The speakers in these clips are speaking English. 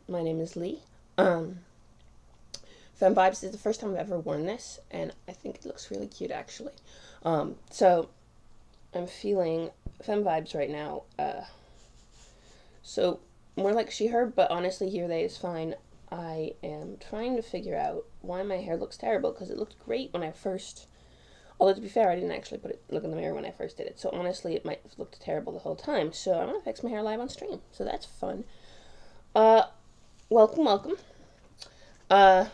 My name is Lee. Um, Fem Vibes is the first time I've ever worn this, and I think it looks really cute actually. So I'm feeling Fem Vibes right now. So more like she, her, but honestly, here they is fine. I am trying to figure out why my hair looks terrible because it looked great when I first. Although to be fair, I didn't actually look in the mirror when I first did it. So honestly, it might have looked terrible the whole time. So I'm gonna fix my hair live on stream. So that's fun. Uh, welcome. Uh,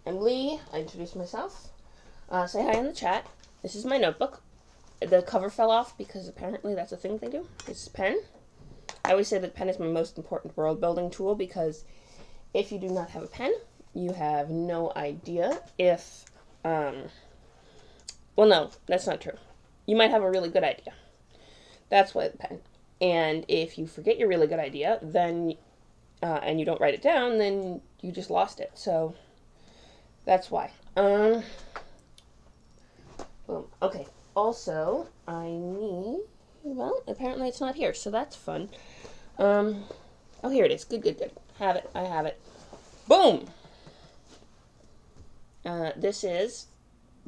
I'm Lee. I introduced myself. Say hi in the chat. This is my notebook. The cover fell off because apparently that's a thing they do. This is pen. I always say that pen is my most important world building tool because if you do not have a pen, you have no idea if. Well, no, that's not true. You might have a really good idea. That's why the pen. And if you forget your really good idea, then and you don't write it down, then you just lost it. So that's why. Boom. Okay. Also, I need. Well, apparently it's not here, so that's fun. Oh, here it is. Good. Have it. I have it. Boom. This is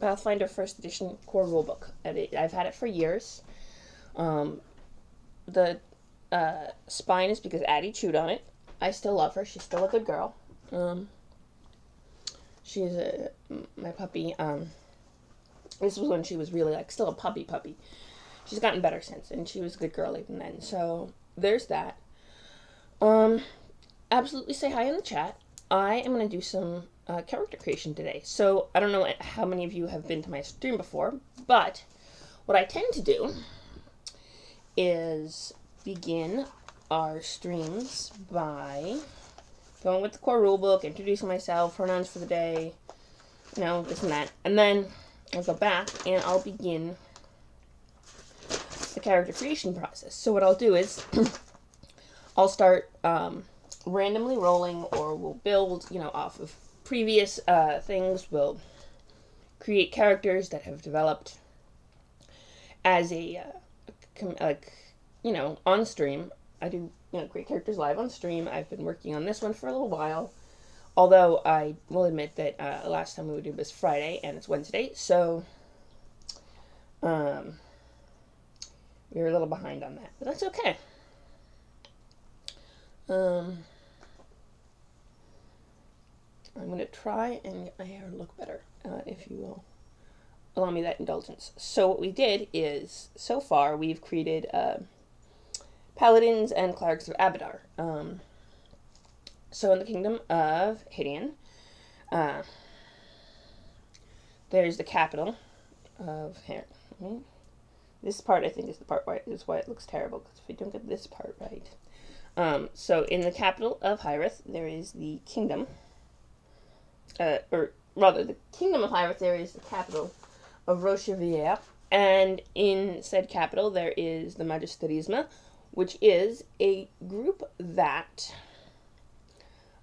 Pathfinder First Edition core rulebook, and I've had it for years. The spine is because Addie chewed on it. I still love her. She's still a good girl. She's my puppy. This was when she was really like still a puppy. She's gotten better since, and she was a good girl even then. So there's that. Absolutely say hi in the chat. I am going to do some character creation today. So I don't know how many of you have been to my stream before, but what I tend to do is begin our streams by going with the core rulebook, introducing myself, pronouns for the day, this and that. And then I'll go back and I'll begin the character creation process. So what I'll do is I'll start randomly rolling, or we'll build, off of previous things. We'll create characters that have developed as on stream. I do, create characters live on stream. I've been working on this one for a little while. Although I will admit that last time we would do this Friday and it's Wednesday, so we were a little behind on that, but that's okay. I'm going to try and get my hair to look better, if you will allow me that indulgence. So what we did is, so far, we've created paladins and clerics of Abadar. So in the kingdom of Hidian, there's the capital of here. This part, I think, is the part is why it looks terrible, because if we don't get this part right. So in the capital of Hyreth, there is the kingdom, or rather, the kingdom of Hyreth, there is the capital of Rochevier, and in said capital, there is the Magisterisma, which is a group that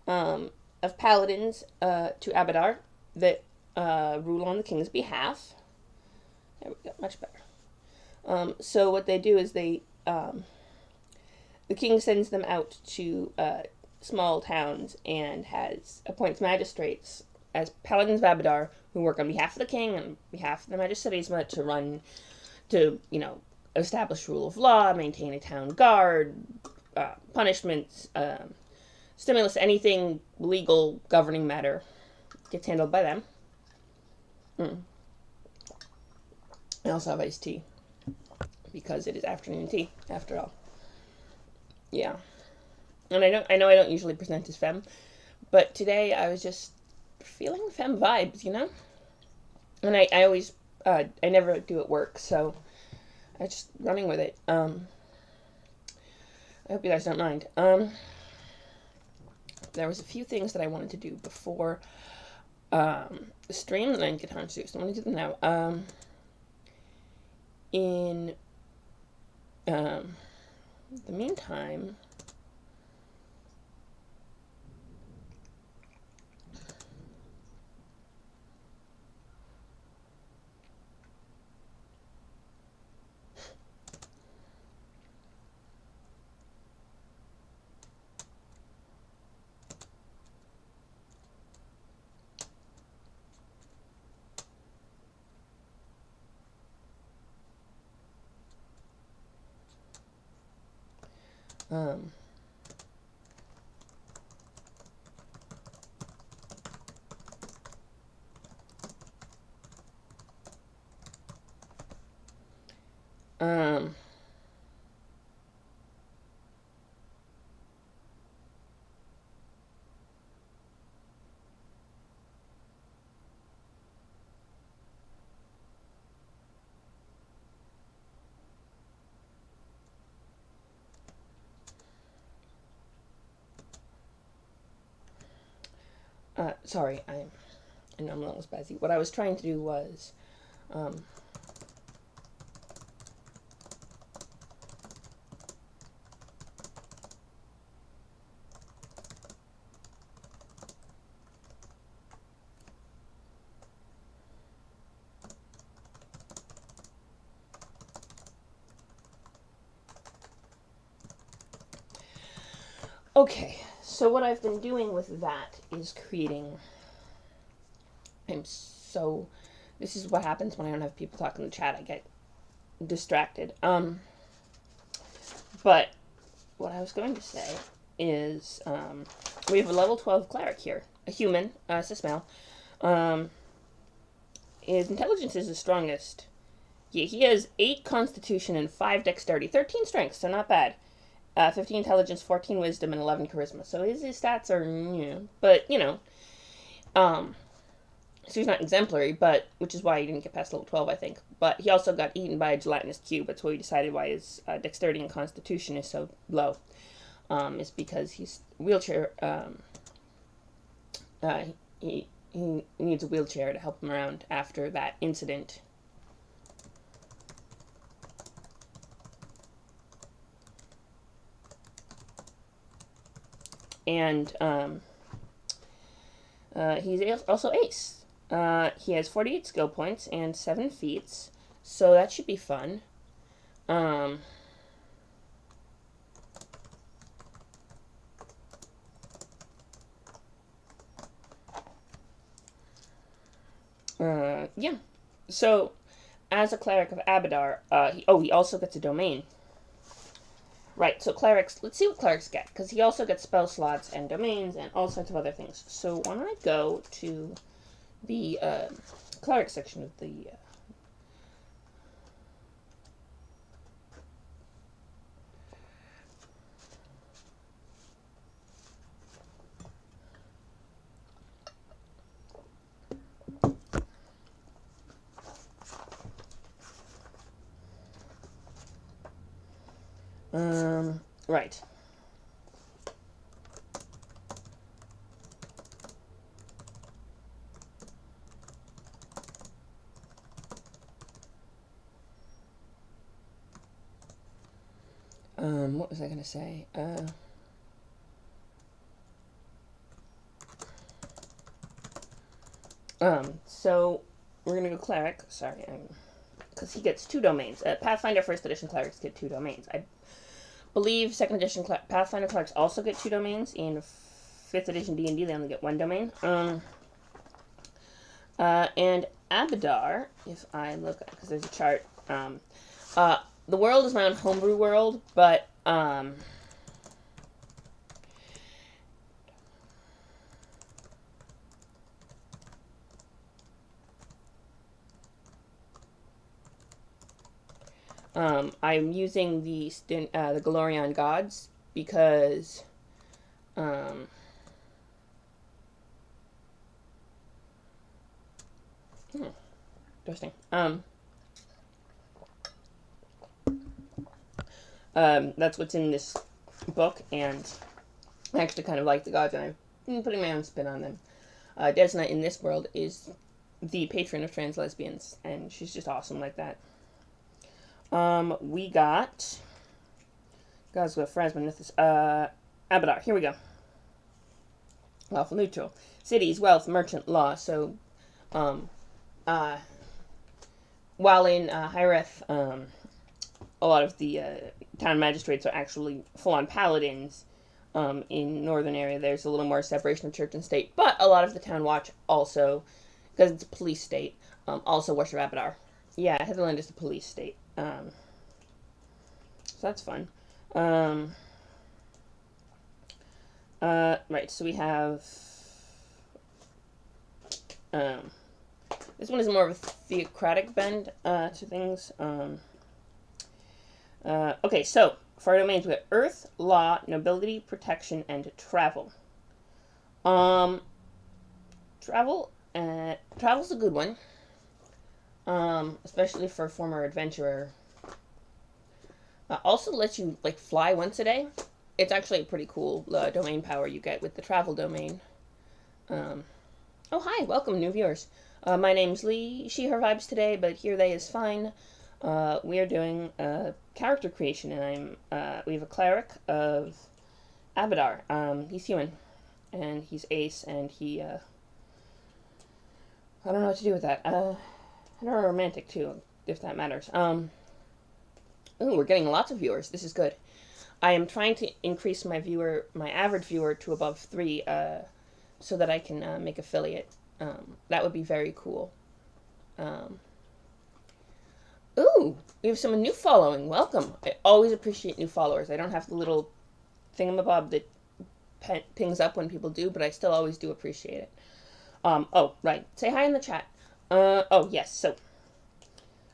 of paladins to Abadar that rule on the king's behalf. There we go, much better. So what they do is the king sends them out to small towns and appoints magistrates as paladins of Abadar who work on behalf of the king and on behalf of the Magisterisma to establish rule of law, maintain a town guard, punishments, stimulus, anything legal governing matter gets handled by them. I also have iced tea because it is afternoon tea after all. Yeah, and I know I don't usually present as femme, but today I was just feeling femme vibes, and I always I never do at work, so I'm just running with it. I hope you guys don't mind. There was a few things that I wanted to do before the stream that I didn't get time to do, so I'm going to do them now. In the meantime, Um, um, sorry, I know I'm a little spazzy. What I was trying to do was, um, okay, so what I've been doing with that is creating. I'm so. This is what happens when I don't have people talk in the chat. I get distracted. But what I was going to say is, we have a level 12 cleric here, a human, cis male. His intelligence is the strongest. Yeah, he has 8 constitution and 5 dexterity, 13 strength, so not bad. 15 intelligence, 14 wisdom, and 11 charisma. So his stats are, but, so he's not exemplary, but, which is why he didn't get past level 12, I think. But he also got eaten by a gelatinous cube. That's why we decided why his dexterity and constitution is so low. Is because he's wheelchair, he needs a wheelchair to help him around after that incident. And he's also ace. He has 48 skill points and 7 feats, so that should be fun. Yeah. So, as a cleric of Abadar, he also gets a domain. Right, so clerics, let's see what clerics get, because he also gets spell slots and domains and all sorts of other things. So why don't I go to the cleric section of the... right. What was I going to say? So we're going to go cleric. Sorry, because he gets 2 domains. Pathfinder First Edition clerics get 2 domains. I believe 2nd Edition Pathfinder clerics also get 2 domains. In 5th Edition D&D, they only get 1 domain. And Abadar, if I look, because there's a chart, the world is my own homebrew world, but, I'm using the Golarion gods because, interesting. That's what's in this book, and I actually kind of like the gods, and I'm putting my own spin on them. Desna in this world is the patron of trans lesbians, and she's just awesome like that. We got gods with Phrasma Nithis. Abadar. Here we go. Lawful neutral. Cities, wealth, merchant, law. So, while in Hyreth, a lot of the town magistrates are actually full-on paladins. In northern area, there's a little more separation of church and state, but a lot of the town watch also, because it's a police state, also worship Abadar. Yeah, Heatherland is a police state. So that's fun. Right, so we have, this one is more of a theocratic bend, to things. Okay, so, for our domains, we have Earth, Law, Nobility, Protection, and Travel. Travel, travel's a good one. Especially for a former adventurer. Also lets you, like, fly once a day. It's actually a pretty cool domain power you get with the travel domain. Oh, hi, welcome, new viewers. My name's Lee, she, her vibes today, but here they is fine. We are doing character creation, and we have a cleric of Abadar. He's human, and he's ace, and he, I don't know what to do with that. And are romantic, too, if that matters. Ooh, we're getting lots of viewers. This is good. I am trying to increase my average viewer to above 3, so that I can make affiliate. That would be very cool. Ooh, we have someone new following. Welcome. I always appreciate new followers. I don't have the little thingamabob that pings up when people do, but I still always do appreciate it. Oh, right. Say hi in the chat. Oh, yes.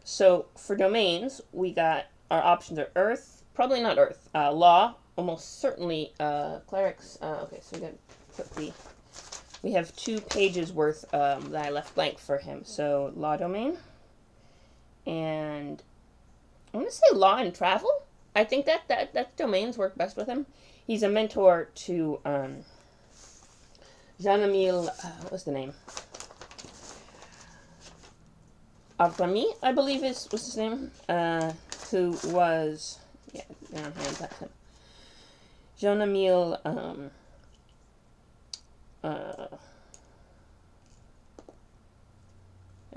So for domains, we got our options are Earth, probably not Earth, Law, almost certainly Clerics. Okay, so we have 2 pages worth that I left blank for him. So Law domain, and I'm gonna say Law and Travel. I think that domains work best with him. He's a mentor to Jean-Emile. What was the name? Avrami, I believe was his name, who was, yeah, that's him. Jean-Emile, I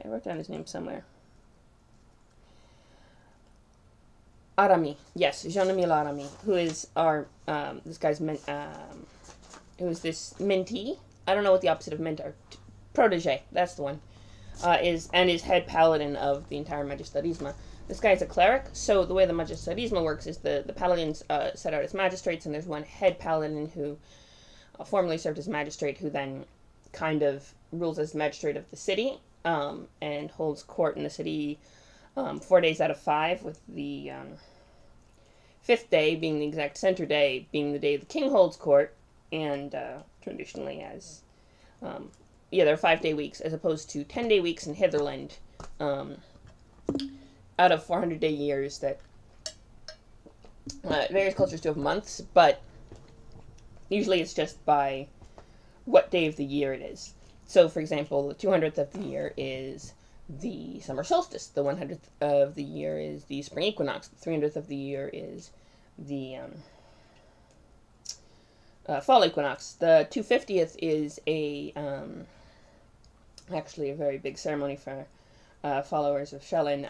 wrote down his name somewhere. Arami, yes, Jean-Emile Arami, who is our, this guy's, who is this mentee. I don't know what the opposite of mentor, protege, that's the one. Is head paladin of the entire Magistratisma. This guy is a cleric, so the way the Magistratisma works is the paladins set out as magistrates, and there's one head paladin who formerly served as magistrate, who then kind of rules as magistrate of the city, and holds court in the city 4 days out of 5, with the 5th day being the exact center day, being the day the king holds court, and traditionally as... yeah, they're 5-day weeks as opposed to 10-day weeks in Hitherland, out of 400-day years that various cultures do have months, but usually it's just by what day of the year it is. So, for example, the 200th of the year is the summer solstice. The 100th of the year is the spring equinox. The 300th of the year is the fall equinox. The 250th is actually a very big ceremony for followers of Shellen,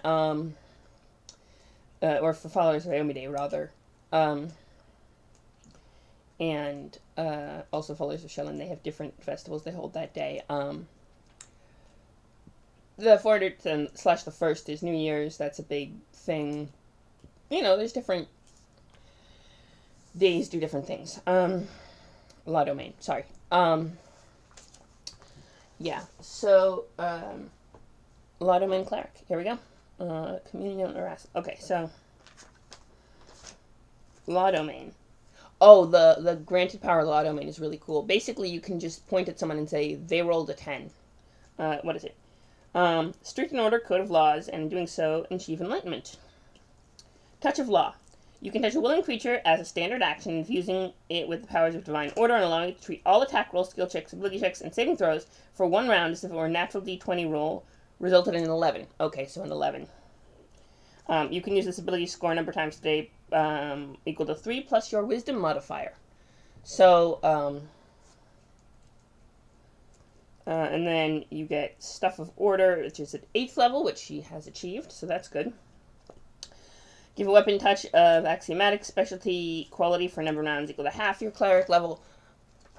or for followers of Eomide, rather. And also followers of Shellen, they have different festivals they hold that day. The 400th and / the 1st is New Year's. That's a big thing. You know, there's different days do different things. La domain, sorry. Yeah, so, La domain cleric. Here we go. Communion or okay, so La domain. Oh, the granted power La domain is really cool. Basically, you can just point at someone and say, they rolled a 10. What is it? Strict and order code of laws, and in doing so, achieve enlightenment. Touch of law. You can touch a willing creature as a standard action, infusing it with the powers of divine order and allowing it to treat all attack rolls, skill checks, ability checks, and saving throws for 1 round as if it were a natural d20 roll, resulted in an 11. Okay, so an 11. You can use this ability to score a number of times today, equal to 3 plus your wisdom modifier. So, and then you get Stuff of Order, which is at 8th level, which she has achieved, so that's good. Give a weapon touch of axiomatic specialty quality for a number of rounds equal to half your cleric level.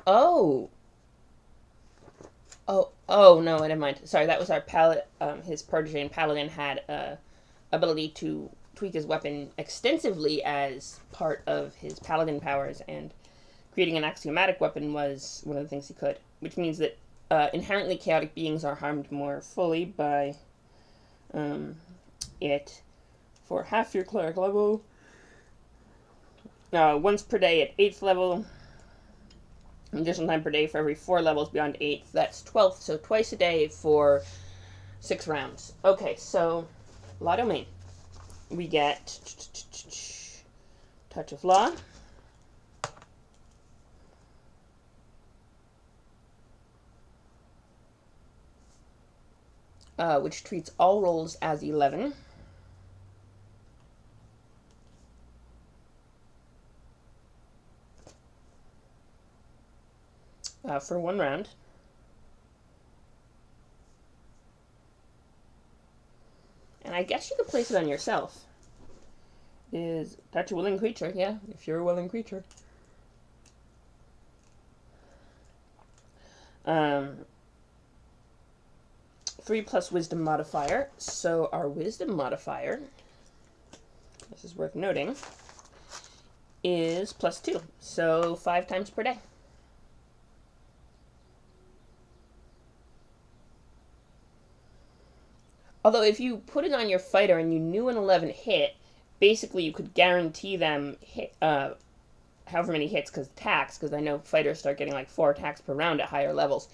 Oh, no, never mind. Sorry, that was our his protege and paladin had ability to tweak his weapon extensively as part of his paladin powers, and creating an axiomatic weapon was one of the things he could, which means that inherently chaotic beings are harmed more fully by it for half your cleric level, once per day at 8th level, additional time per day for every 4 levels beyond 8th. That's 12th, so twice a day for 6 rounds. Okay, so Law Domain. We get Touch of Law. Which treats all rolls as 11. For 1 round. And I guess you could place it on yourself. Is touch a willing creature, yeah, if you're a willing creature. 3 plus wisdom modifier, so our wisdom modifier, this is worth noting, is +2, so 5 times per day. Although if you put it on your fighter and you knew an 11 hit, basically you could guarantee them hit, however many hits because I know fighters start getting like 4 attacks per round at higher levels.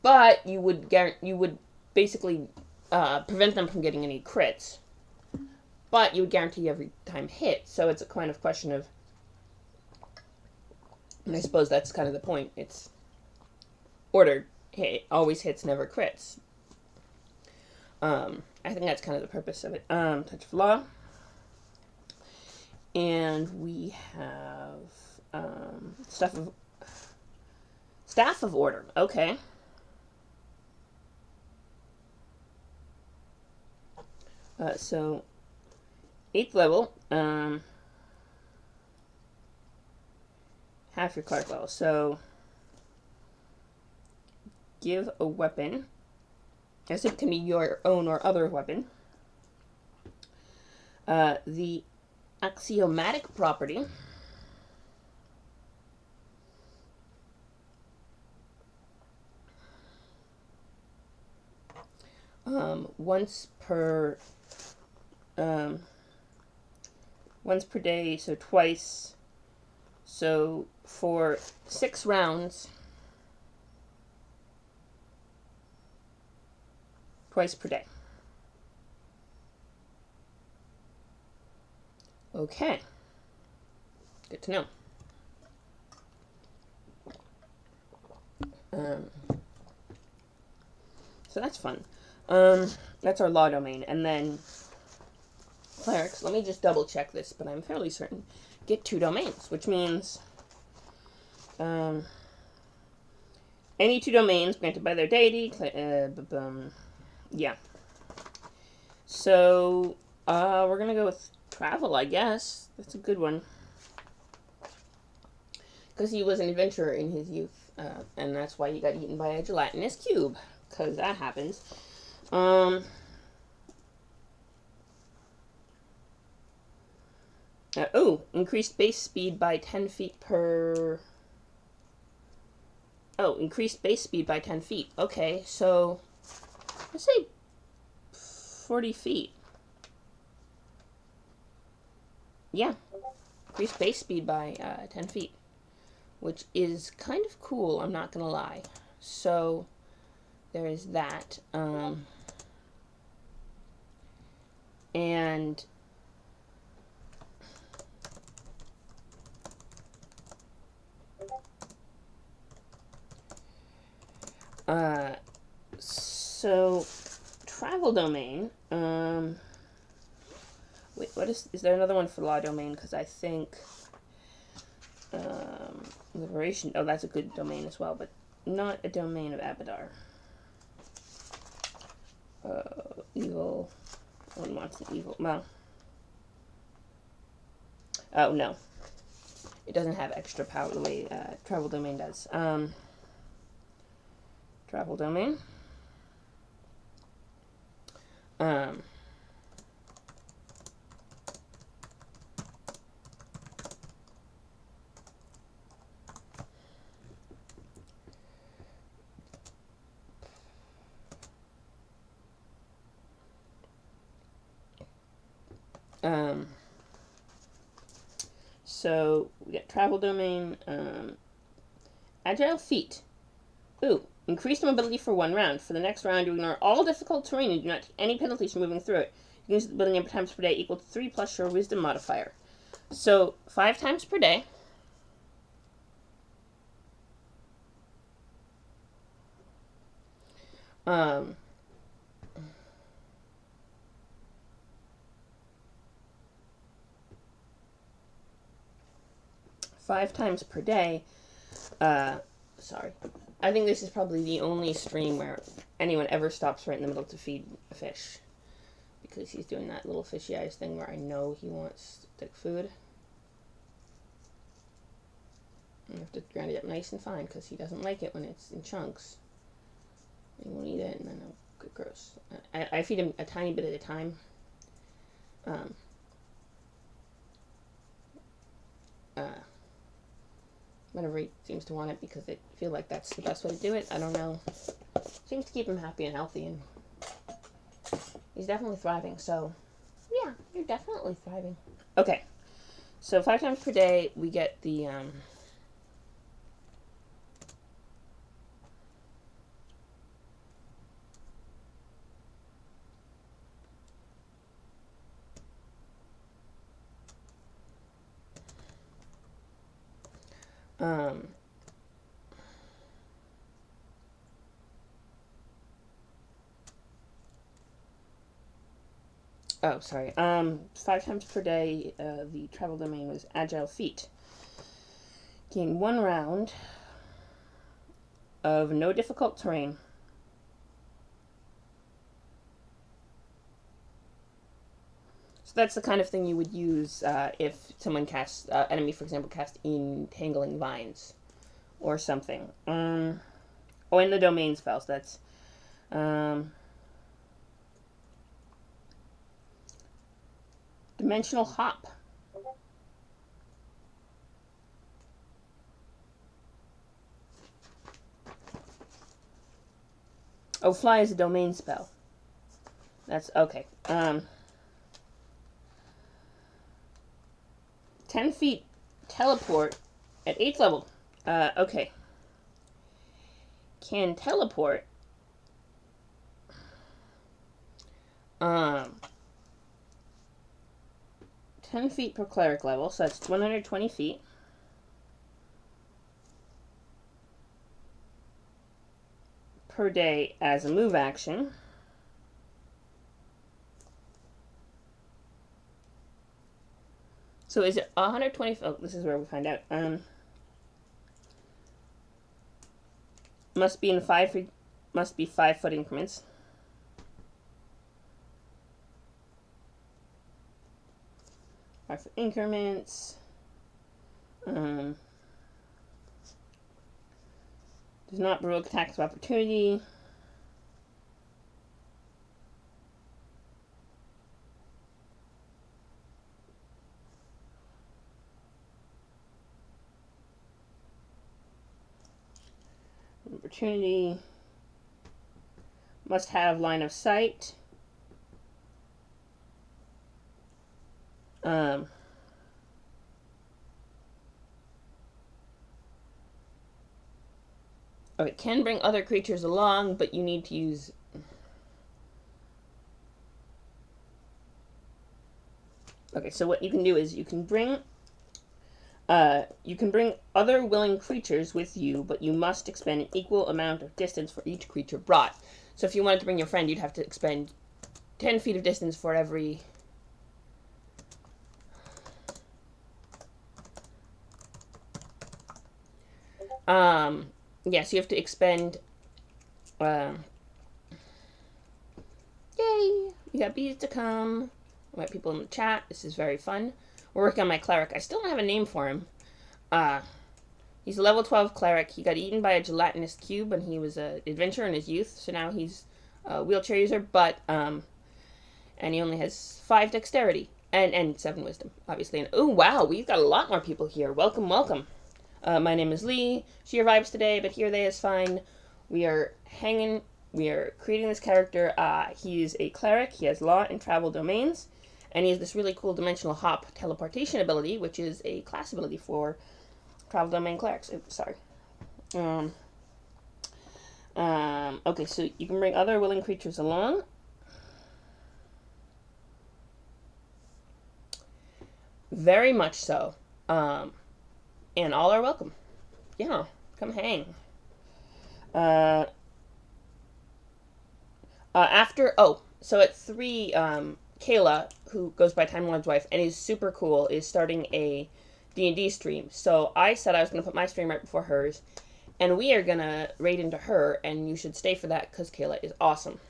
But you would basically prevent them from getting any crits. But you would guarantee every time hit, so it's a kind of question of, and I suppose that's kind of the point. It's ordered hit, always hits, never crits. I think that's kind of the purpose of it. Touch of Law. And we have Staff of Order. Okay. So 8th level, half your cleric level. So give a weapon. I guess it can be your own or other weapon. The axiomatic property once per day, so twice. So for 6 rounds, twice per day. Okay. Good to know. So that's fun. That's our Law Domain. And then Clerics, let me just double check this, but I'm fairly certain, get 2 domains, which means any 2 domains granted by their deity, yeah. So, we're gonna go with Travel, I guess. That's a good one. Because he was an adventurer in his youth, and that's why he got eaten by a gelatinous cube, because that happens. Increased base speed by 10 feet per... Oh, increased base speed by 10 feet. Okay, so let's say 40 feet. Yeah, increased base speed by 10 feet, which is kind of cool, I'm not gonna lie. So there is that. And so Travel Domain, wait, what is there another one for Law Domain? Because I think Liberation, oh, that's a good domain as well, but not a domain of Abadar. Evil, one wants an evil, well, oh no, it doesn't have extra power the way Travel Domain does. Travel Domain. Um, so we got travel domain, agile feat. Ooh, increased mobility for 1 round. For the next round, you ignore all difficult terrain and do not take any penalties for moving through it. You can use the building number times per day equal to 3 plus your wisdom modifier. So 5 times per day. Um, 5 times per day. Sorry. I think this is probably the only stream where anyone ever stops right in the middle to feed a fish. Because he's doing that little fishy eyes thing where I know he wants stick food. You have to grind it up nice and fine because he doesn't like it when it's in chunks. He won't eat it and then it'll get gross. I feed him a tiny bit at a time. Whenever he seems to want it because I feel like that's the best way to do it. I don't know. Seems to keep him happy and healthy, and he's definitely thriving. So, yeah, you're definitely thriving. Okay, so 5 times per day we get the oh, sorry. 5 times per day, the travel domain was agile feat. Gain 1 round of no difficult terrain. So that's the kind of thing you would use if someone casts, enemy, for example, cast Entangling Vines or something. In the domain spells, that's Dimensional Hop. Oh, Fly is a domain spell. That's okay. 10 feet teleport at 8th level. Okay. Can teleport. 10 feet per cleric level, so that's 120 feet. Per day as a move action. So is it 120? Oh, this is where we find out. Must be 5-foot increments. Increments. Does not provoke attacks of opportunity. Opportunity. Must have line of sight. It can bring other creatures along, but you need to use... Okay, so what you can do is you can bring other willing creatures with you, but you must expend an equal amount of distance for each creature brought. So if you wanted to bring your friend, you'd have to expend 10 feet of distance for every... Yes, you have to expend... Yay! We got bees to come. We got people in the chat. This is very fun. We're working on my cleric. I still don't have a name for him. He's a level 12 cleric. He got eaten by a gelatinous cube when he was an adventurer in his youth. So now he's a wheelchair user, but and he only has 5 dexterity and 7 wisdom, obviously. And oh wow, we've got a lot more people here. Welcome, welcome. My name is Lee. She revives today, but here they is fine. We are creating this character. He is a cleric. He has law and travel domains, And he has this really cool dimensional hop teleportation ability, which is a class ability for travel domain clerics. Oops, sorry. Okay, so you can bring other willing creatures along. Very much so. And all are welcome. Yeah, come hang. So at 3, Kayla, who goes by Time Lord's wife and is super cool, is starting a D&D stream. So I said I was going to put my stream right before hers, and we are going to raid into her, and you should stay for that because Kayla is awesome.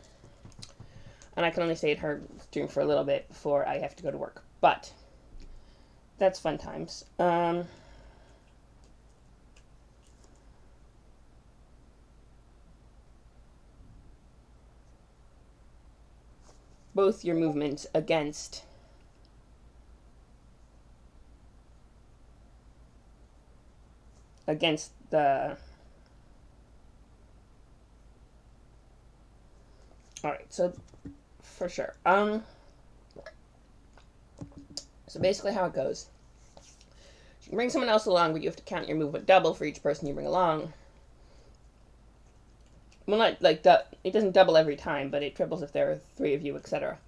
And I can only stay at her stream for a little bit before I have to go to work. But that's fun times. Both your movements against the... Alright, so for sure. So basically how it goes. You can bring someone else along, but you have to count your movement double for each person you bring along. Well, not like it doesn't double every time, but it triples if there are 3 of you, etc.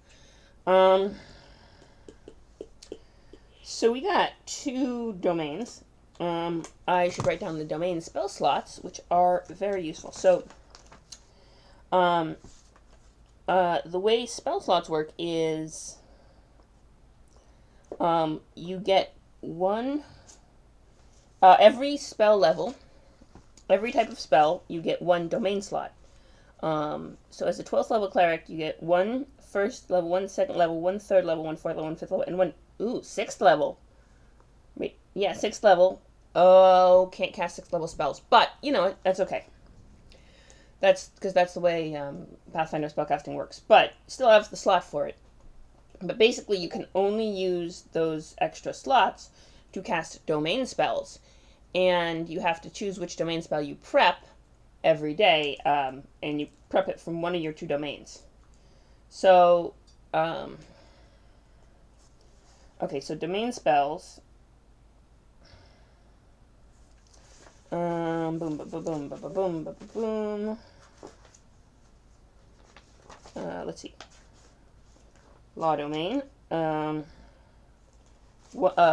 So we got 2 domains. I should write down the domain spell slots, which are very useful. So, the way spell slots work is, you get 1, every spell level, every type of spell, you get 1 domain slot. So as a 12th level cleric, you get 1 first level, 1 second level, 1 third level, 1 fourth level, 1 fifth level, and 1, 6th level. Wait, yeah, 6th level. Oh, can't cast 6th level spells. But, you know, that's okay. That's because that's the way Pathfinder spellcasting works. But still have the slot for it. But basically, you can only use those extra slots to cast domain spells. And you have to choose which domain spell you prep every day, and you prep it from one of your 2 domains. So, okay, so domain spells. Boom, boom, boom, boom, boom, boom, boom, boom. Let's see. Law domain.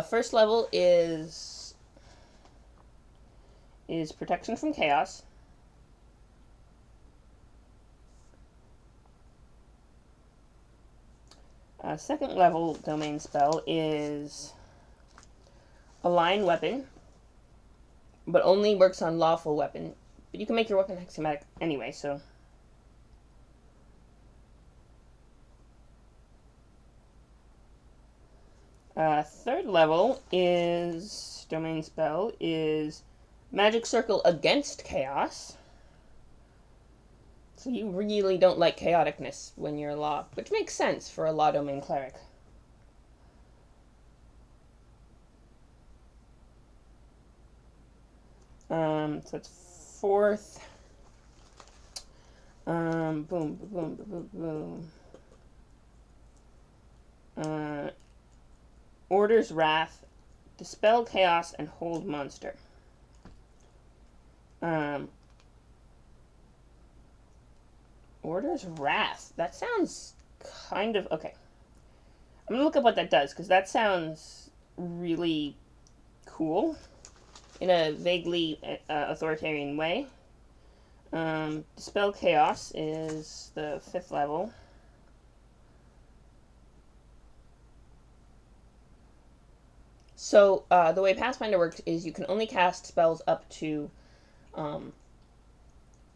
First level is protection from chaos. Second level domain spell is align weapon, but only works on lawful weapon. But you can make your weapon axiomatic anyway, so. Third level is domain spell is magic circle against chaos. So you really don't like chaoticness when you're a law, which makes sense for a law domain cleric. So it's 4th. Boom, boom, boom, boom, boom. Orders Wrath, Dispel Chaos, and Hold Monster. Orders Wrath. That sounds kind of... Okay. I'm going to look up what that does, because that sounds really cool in a vaguely authoritarian way. Dispel Chaos is the 5th level. So, the way Pathfinder works is you can only cast spells up to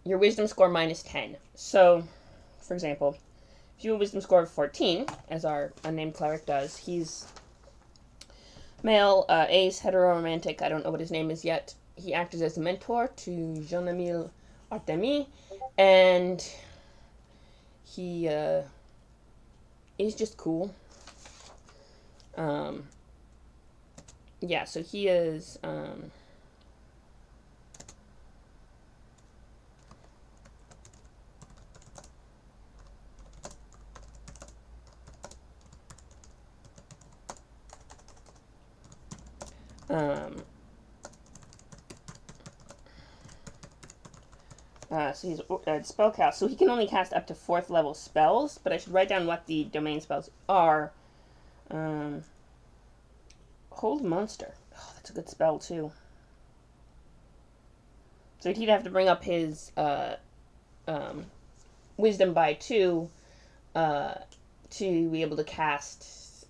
your wisdom score minus 10. So, for example, if you have a wisdom score of 14, as our unnamed cleric does, he's male, ace, hetero-romantic, I don't know what his name is yet. He acted as a mentor to Jean-Emile Artemis, and he is just cool. Yeah, so he is, So he's spellcast, so he can only cast up to 4th level spells, but I should write down what the domain spells are. Hold Monster. Oh, that's a good spell, too. So he'd have to bring up his Wisdom by 2 to be able to cast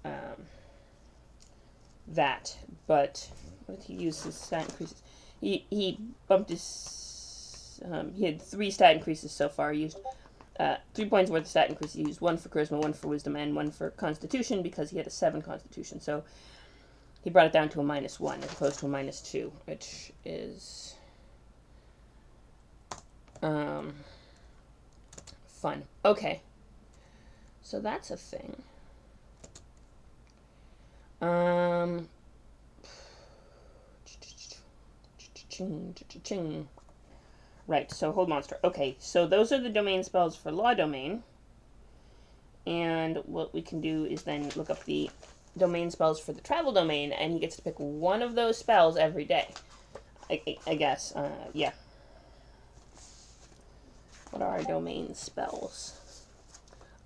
that. But what did he use his stat increases? He bumped his... he had 3 stat increases so far. He used 3 points worth of stat increase. He used 1 for Charisma, 1 for Wisdom, and 1 for Constitution because he had a 7 Constitution. So he brought it down to a -1 as opposed to a -2, which is fun. Okay. So that's a thing. Right, so Hold Monster. Okay, so those are the domain spells for Law Domain. And what we can do is then look up the domain spells for the Travel Domain, and he gets to pick one of those spells every day. I guess, yeah. What are our domain spells?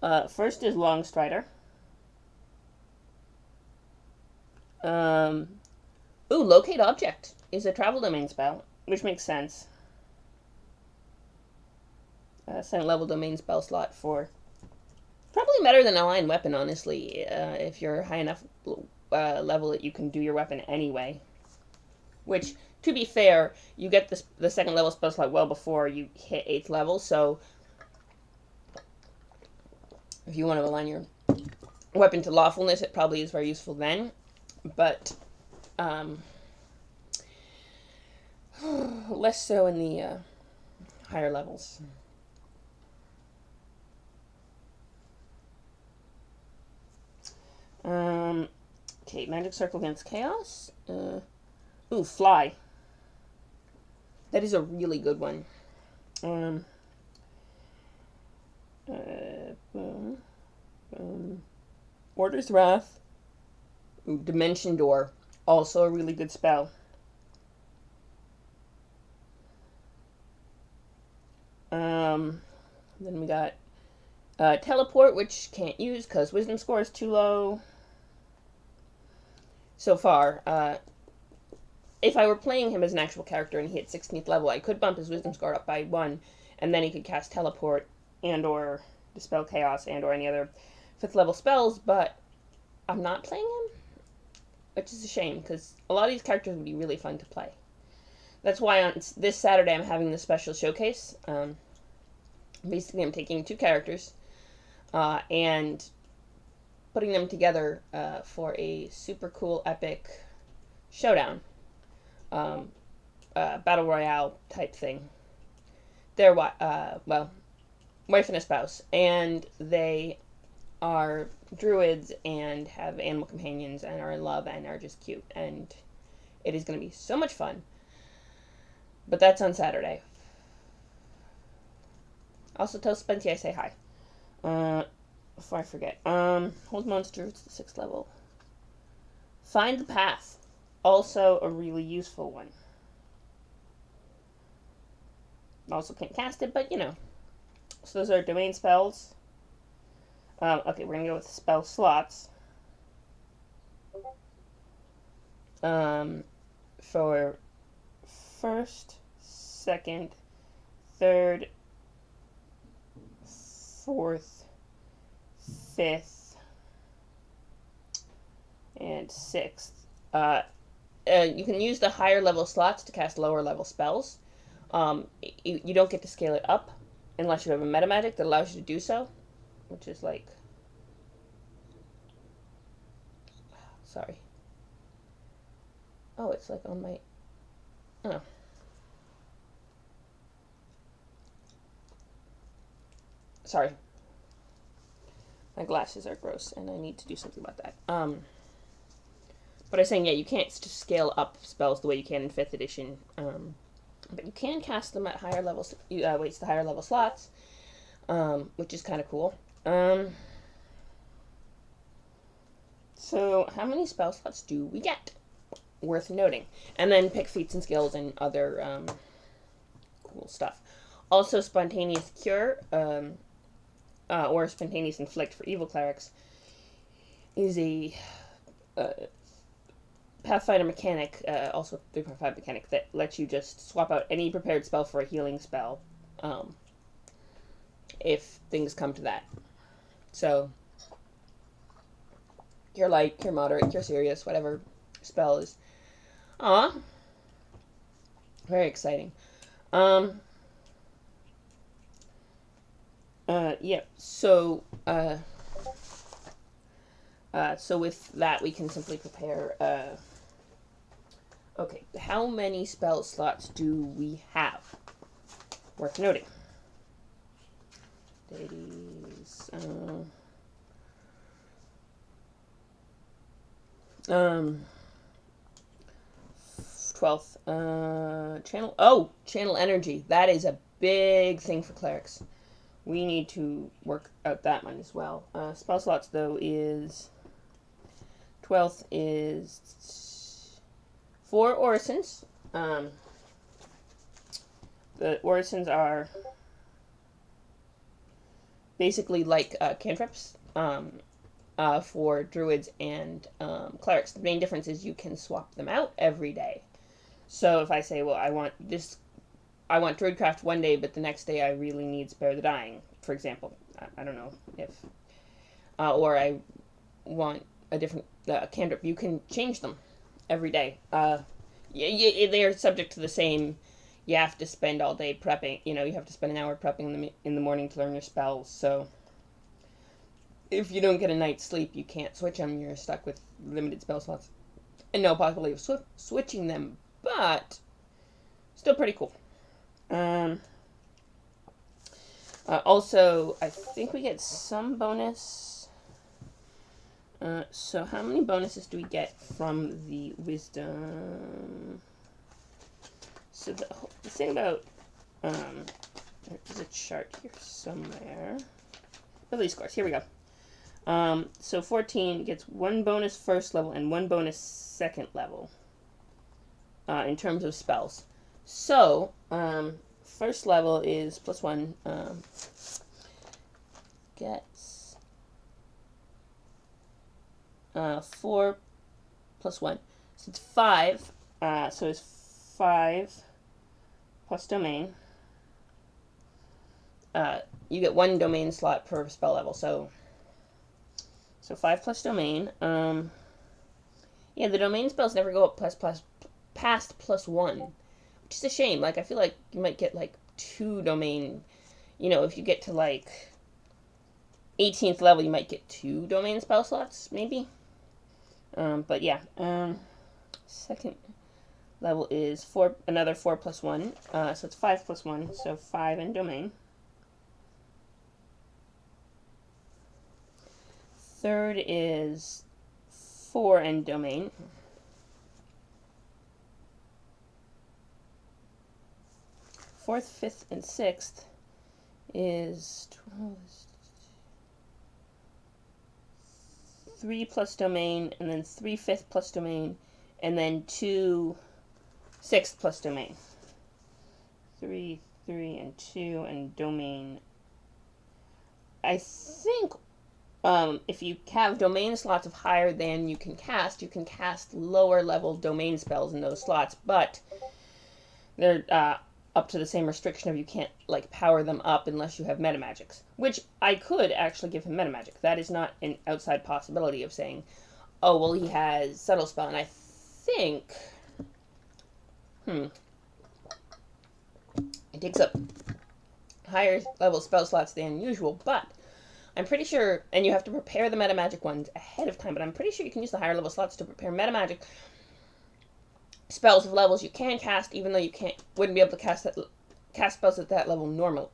First is Longstrider. Locate Object is a Travel Domain spell, which makes sense. 2nd level domain spell slot for... Probably better than Align Weapon, honestly, if you're high enough level that you can do your weapon anyway. Which, to be fair, you get the 2nd level spell slot well before you hit 8th level, so if you want to align your weapon to lawfulness, it probably is very useful then. But less so in the higher levels. Okay, Magic Circle against Chaos. Fly. That is a really good one. Order's Wrath. Dimension Door. Also a really good spell. Then we got Teleport, which can't use because Wisdom score is too low. So far, if I were playing him as an actual character and he hit 16th level, I could bump his Wisdom score up by 1, and then he could cast Teleport and or Dispel Chaos and or any other 5th level spells, but I'm not playing him, which is a shame, because a lot of these characters would be really fun to play. That's why on this Saturday I'm having this special showcase. Basically, I'm taking 2 characters and putting them together for a super cool, epic showdown. Battle Royale type thing. They're, wife and a spouse, and they are druids and have animal companions and are in love and are just cute, and it is going to be so much fun. But that's on Saturday. Also tell Spenty I say hi. Before I forget. Hold Monster to the 6th level. Find the Path. Also a really useful one. Also can't cast it, but you know. So those are domain spells. Okay, we're going to go with spell slots. For 1st, 2nd, 3rd, 4th, 5th, and 6th. You can use the higher level slots to cast lower level spells. You don't get to scale it up unless you have a meta magic that allows you to do so, which is like... Sorry. Oh, it's like on my... Oh. Sorry. My glasses are gross, and I need to do something about that. But I was saying, yeah, you can't just scale up spells the way you can in 5th edition. But you can cast them at higher levels, the higher level slots, which is kind of cool. So, how many spell slots do we get? worth noting. And then pick feats and skills and other cool stuff. Also, spontaneous cure or spontaneous inflict for evil clerics is a Pathfinder mechanic, also 3.5 mechanic, that lets you just swap out any prepared spell for a healing spell if things come to that. So, cure light, cure moderate, cure serious, whatever spell is. Very exciting. Yeah, so with that, we can simply prepare, okay, how many spell slots do we have? Worth noting. Deities, 12th, channel energy. That is a big thing for clerics. We need to work out that one as well. Spell slots, though, is 12th is 4 orisons. The orisons are basically like cantrips for druids and clerics. The main difference is you can swap them out every day. So if I say, well, I want Druidcraft one day, but the next day I really need Spare the Dying, for example. I don't know if... or I want a different cantrip. You can change them every day. They are subject to the same... You have to spend all day prepping. You have to spend an hour prepping them in the morning to learn your spells. So if you don't get a night's sleep, you can't switch them. You're stuck with limited spell slots. And no possibility of switching them. But still pretty cool. Also, I think we get some bonus. So how many bonuses do we get from the wisdom? So the thing about, there's a chart here somewhere. Ability scores, here we go. So 14 gets 1 bonus first level and 1 bonus second level, in terms of spells. So, first level is +1, gets 4 + 1. So it's 5, so it's 5 plus domain. You get 1 domain slot per spell level, so 5 plus domain. Yeah, the domain spells never go up past +1, which is a shame. Like, I feel like you might get, 2 domain, if you get to, 18th level, you might get 2 domain spell slots, maybe. But yeah, second level is another 4 plus 1, so it's 5 plus 1, so 5 in domain. Third is 4 in domain. Fourth, fifth, and sixth is 3 plus domain, and then 3 fifth plus domain, and then 2 sixth plus domain. 3, and 2, and domain. I think if you have domain slots of higher than you can cast lower level domain spells in those slots, but they're up to the same restriction of you can't power them up unless you have metamagics, which I could actually give him metamagic. That is not an outside possibility of saying, oh, well, he has subtle spell, and I think it takes up higher level spell slots than usual, but I'm pretty sure, and you have to prepare the metamagic ones ahead of time, but I'm pretty sure you can use the higher level slots to prepare metamagic spells of levels you can cast, even though you wouldn't be able to cast spells at that level normally.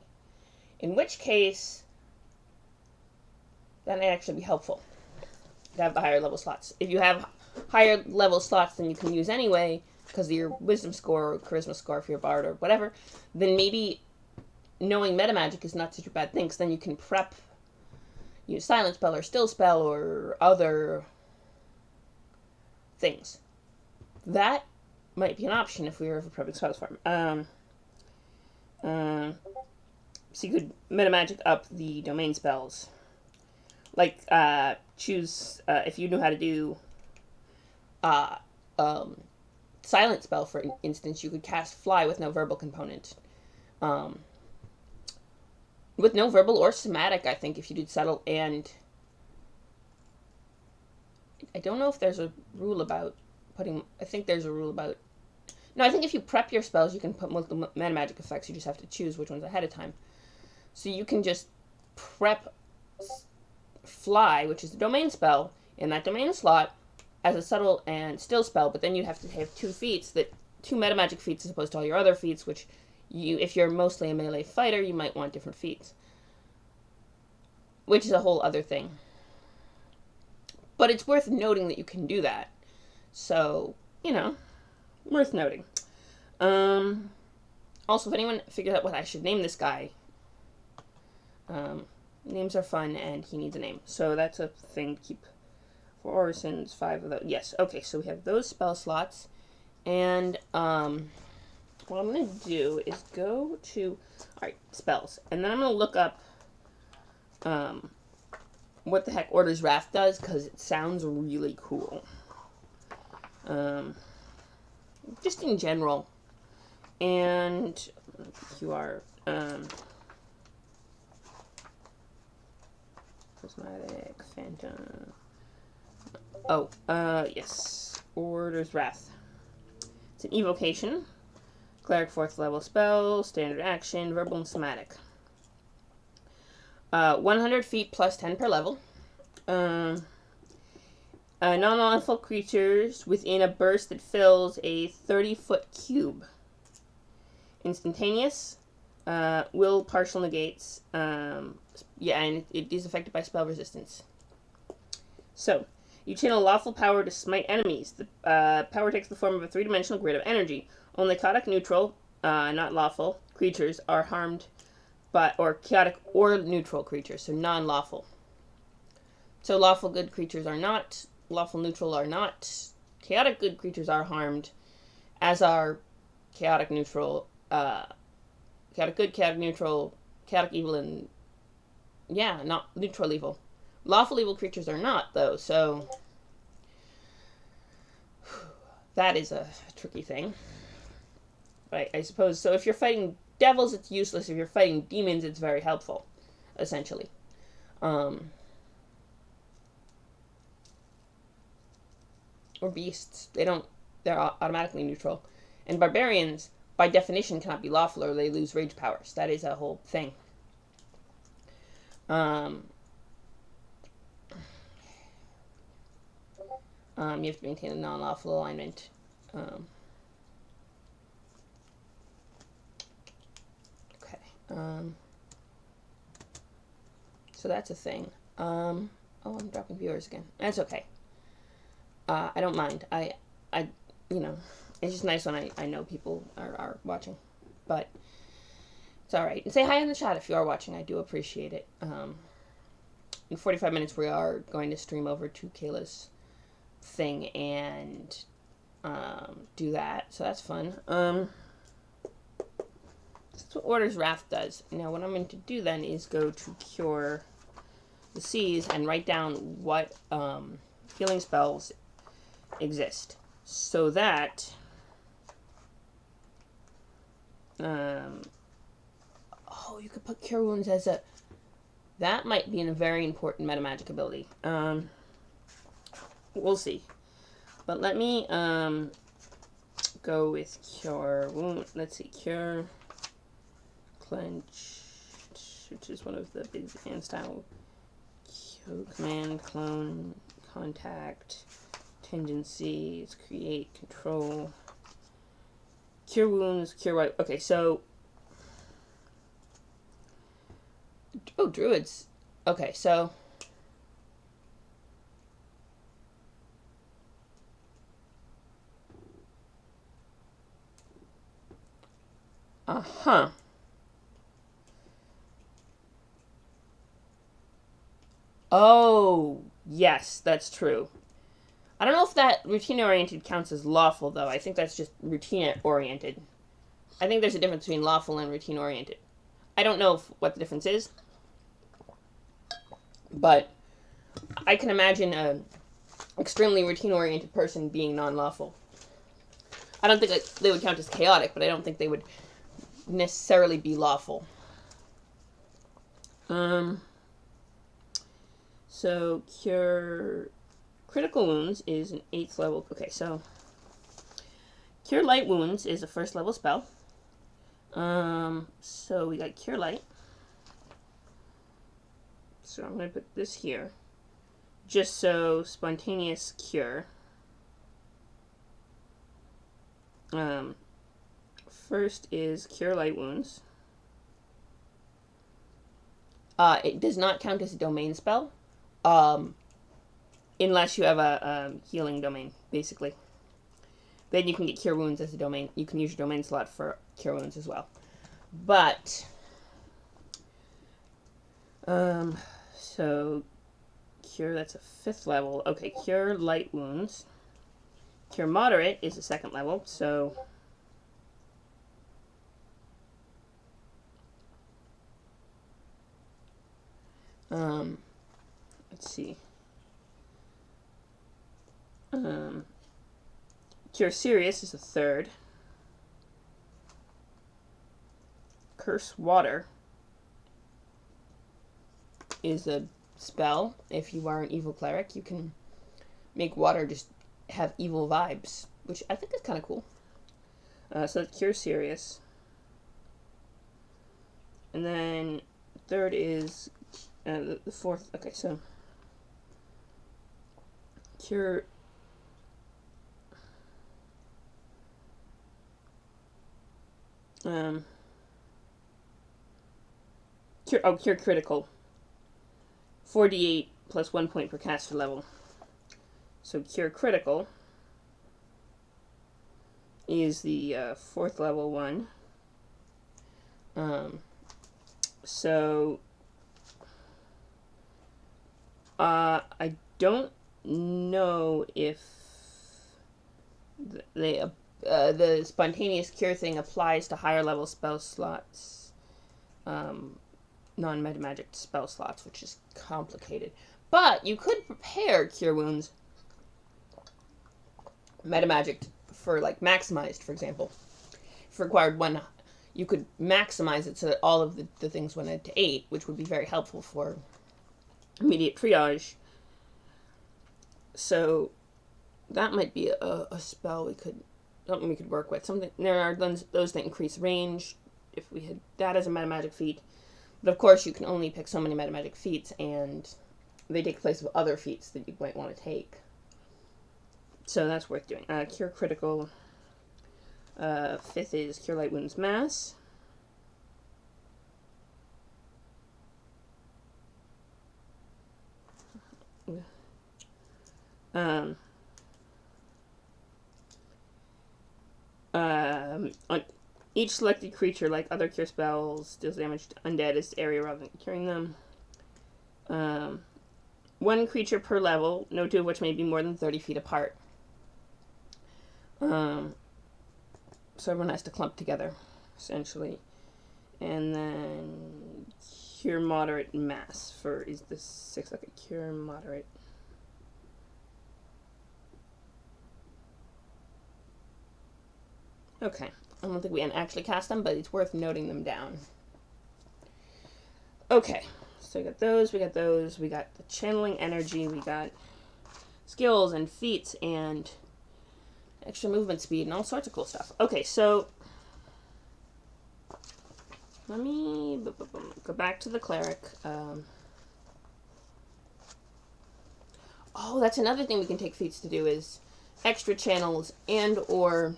In which case, that may actually be helpful to have the higher level slots. If you have higher level slots than you can use anyway, because of your wisdom score or charisma score if you're a bard or whatever, then maybe knowing metamagic is not such a bad thing, because then you can use silent spell or still spell or other things that might be an option if we were ever prepping spells farm. So you could meta magic up the domain spells. Like, choose, if you knew how to do, uh, um, silent spell, for instance, you could cast fly with no verbal component. Um, with no verbal or somatic, I think, if you did subtle and... I don't know if there's a rule about putting... I think there's a rule about... No, I think if you prep your spells, you can put multiple meta magic effects. You just have to choose which ones ahead of time. So you can just prep fly, which is the domain spell, in that domain slot as a subtle and still spell, but then you have to have two feats, two meta magic feats as opposed to all your other feats, which if you're mostly a melee fighter, you might want different feats. Which is a whole other thing. But it's worth noting that you can do that. So, worth noting. Also, if anyone figures out what I should name this guy, names are fun and he needs a name. So that's a thing to keep. 4 Orisons, 5 of those. Yes, okay, so we have those spell slots. And what I'm going to do is go to, alright, spells. And then I'm going to look up what the heck Order's Wrath does, because it sounds really cool. Just in general. And you are, Prismatic, Phantom. Oh, yes. Order's Wrath. It's an evocation. Cleric 4th level spell, standard action, verbal and somatic. 100 feet plus 10 per level. Non-lethal creatures within a burst that fills a 30-foot cube. Instantaneous. Will partial negates. And it is affected by spell resistance. So, you channel lawful power to smite enemies. The power takes the form of a 3-dimensional grid of energy. Only chaotic neutral, not lawful, creatures are harmed, or chaotic or neutral creatures, so non-lawful. So lawful good creatures are not, lawful neutral are not, chaotic good creatures are harmed, as are chaotic neutral, chaotic good, chaotic neutral, chaotic evil, and not neutral evil. Lawful evil creatures are not, though, so that is a tricky thing. But I suppose, so if you're fighting devils, it's useless. If you're fighting demons, it's very helpful, essentially. Or beasts, they're automatically neutral. And barbarians, by definition, cannot be lawful or they lose rage powers. That is a whole thing. You have to maintain a non-lawful alignment. So that's a thing. Oh, I'm dropping viewers again. That's okay. I don't mind. It's just nice when I know people are watching. But it's alright. And say hi in the chat if you are watching. I do appreciate it. In 45 minutes, we are going to stream over to Kayla's thing and do that. So that's fun. That's what Order's Wrath does. Now, what I'm going to do then is go to Cure the Seas and write down what healing spells exist. So that... you could put Cure Wounds as a... That might be a very important meta magic ability. We'll see. But let me go with Cure Wound. Let's see, Cure... Clench, which is one of the big hand style. Command, clone, contact, tendencies, create, control, cure wounds, cure white. Okay, so druids. Okay, so Oh, yes, that's true. I I don't know if that routine-oriented counts as lawful, though. I think that's just routine-oriented. I think there's a difference between lawful and routine-oriented. I don't know what the difference is, but I can imagine a extremely routine-oriented person being non-lawful. I don't think they would count as chaotic, but I don't think they would necessarily be lawful. So cure critical wounds is an 8th level. Okay, so cure light wounds is a 1st level spell. So we got cure light. So I'm going to put this here. Just so spontaneous cure. First is cure light wounds. It does not count as a domain spell. Unless you have a healing domain, basically. Then you can get cure wounds as a domain. You can use your domain slot for cure wounds as well. But so cure, that's a 5th level. Okay, cure light wounds. Cure moderate is a 2nd level, so let's see. Cure serious is a 3rd. Curse water is a spell. If you are an evil cleric, you can make water just have evil vibes, which I think is kind of cool. So that's cure serious. And then 3rd is the 4th. Okay, so cure. Cure critical. 4d8 plus 1 point per caster level. So cure critical is the 4th level one. So I don't know if the spontaneous cure thing applies to higher level spell slots, non-metamagic spell slots, which is complicated. But you could prepare cure wounds metamagic for, like, maximized, for example. If required one, you could maximize it so that all of the things went into 8, which would be very helpful for immediate triage. So that might be a spell something we could work with. There are those that increase range if we had that as a metamagic feat. But of course, you can only pick so many metamagic feats, and they take place of other feats that you might want to take. So that's worth doing. Cure critical. 5th is cure light wounds mass. On each selected creature, like other cure spells, deals damage to undead as area rather than curing them. 1 creature per level, no 2 of which may be more than 30 feet apart. So everyone has to clump together, essentially. And then cure moderate mass is the 6th. Okay, cure moderate. Okay, I don't think we actually cast them, but it's worth noting them down. Okay, so we got those, we got the channeling energy, we got skills and feats and extra movement speed and all sorts of cool stuff. Okay, so let me go back to the cleric. Oh, that's another thing we can take feats to do is extra channels and or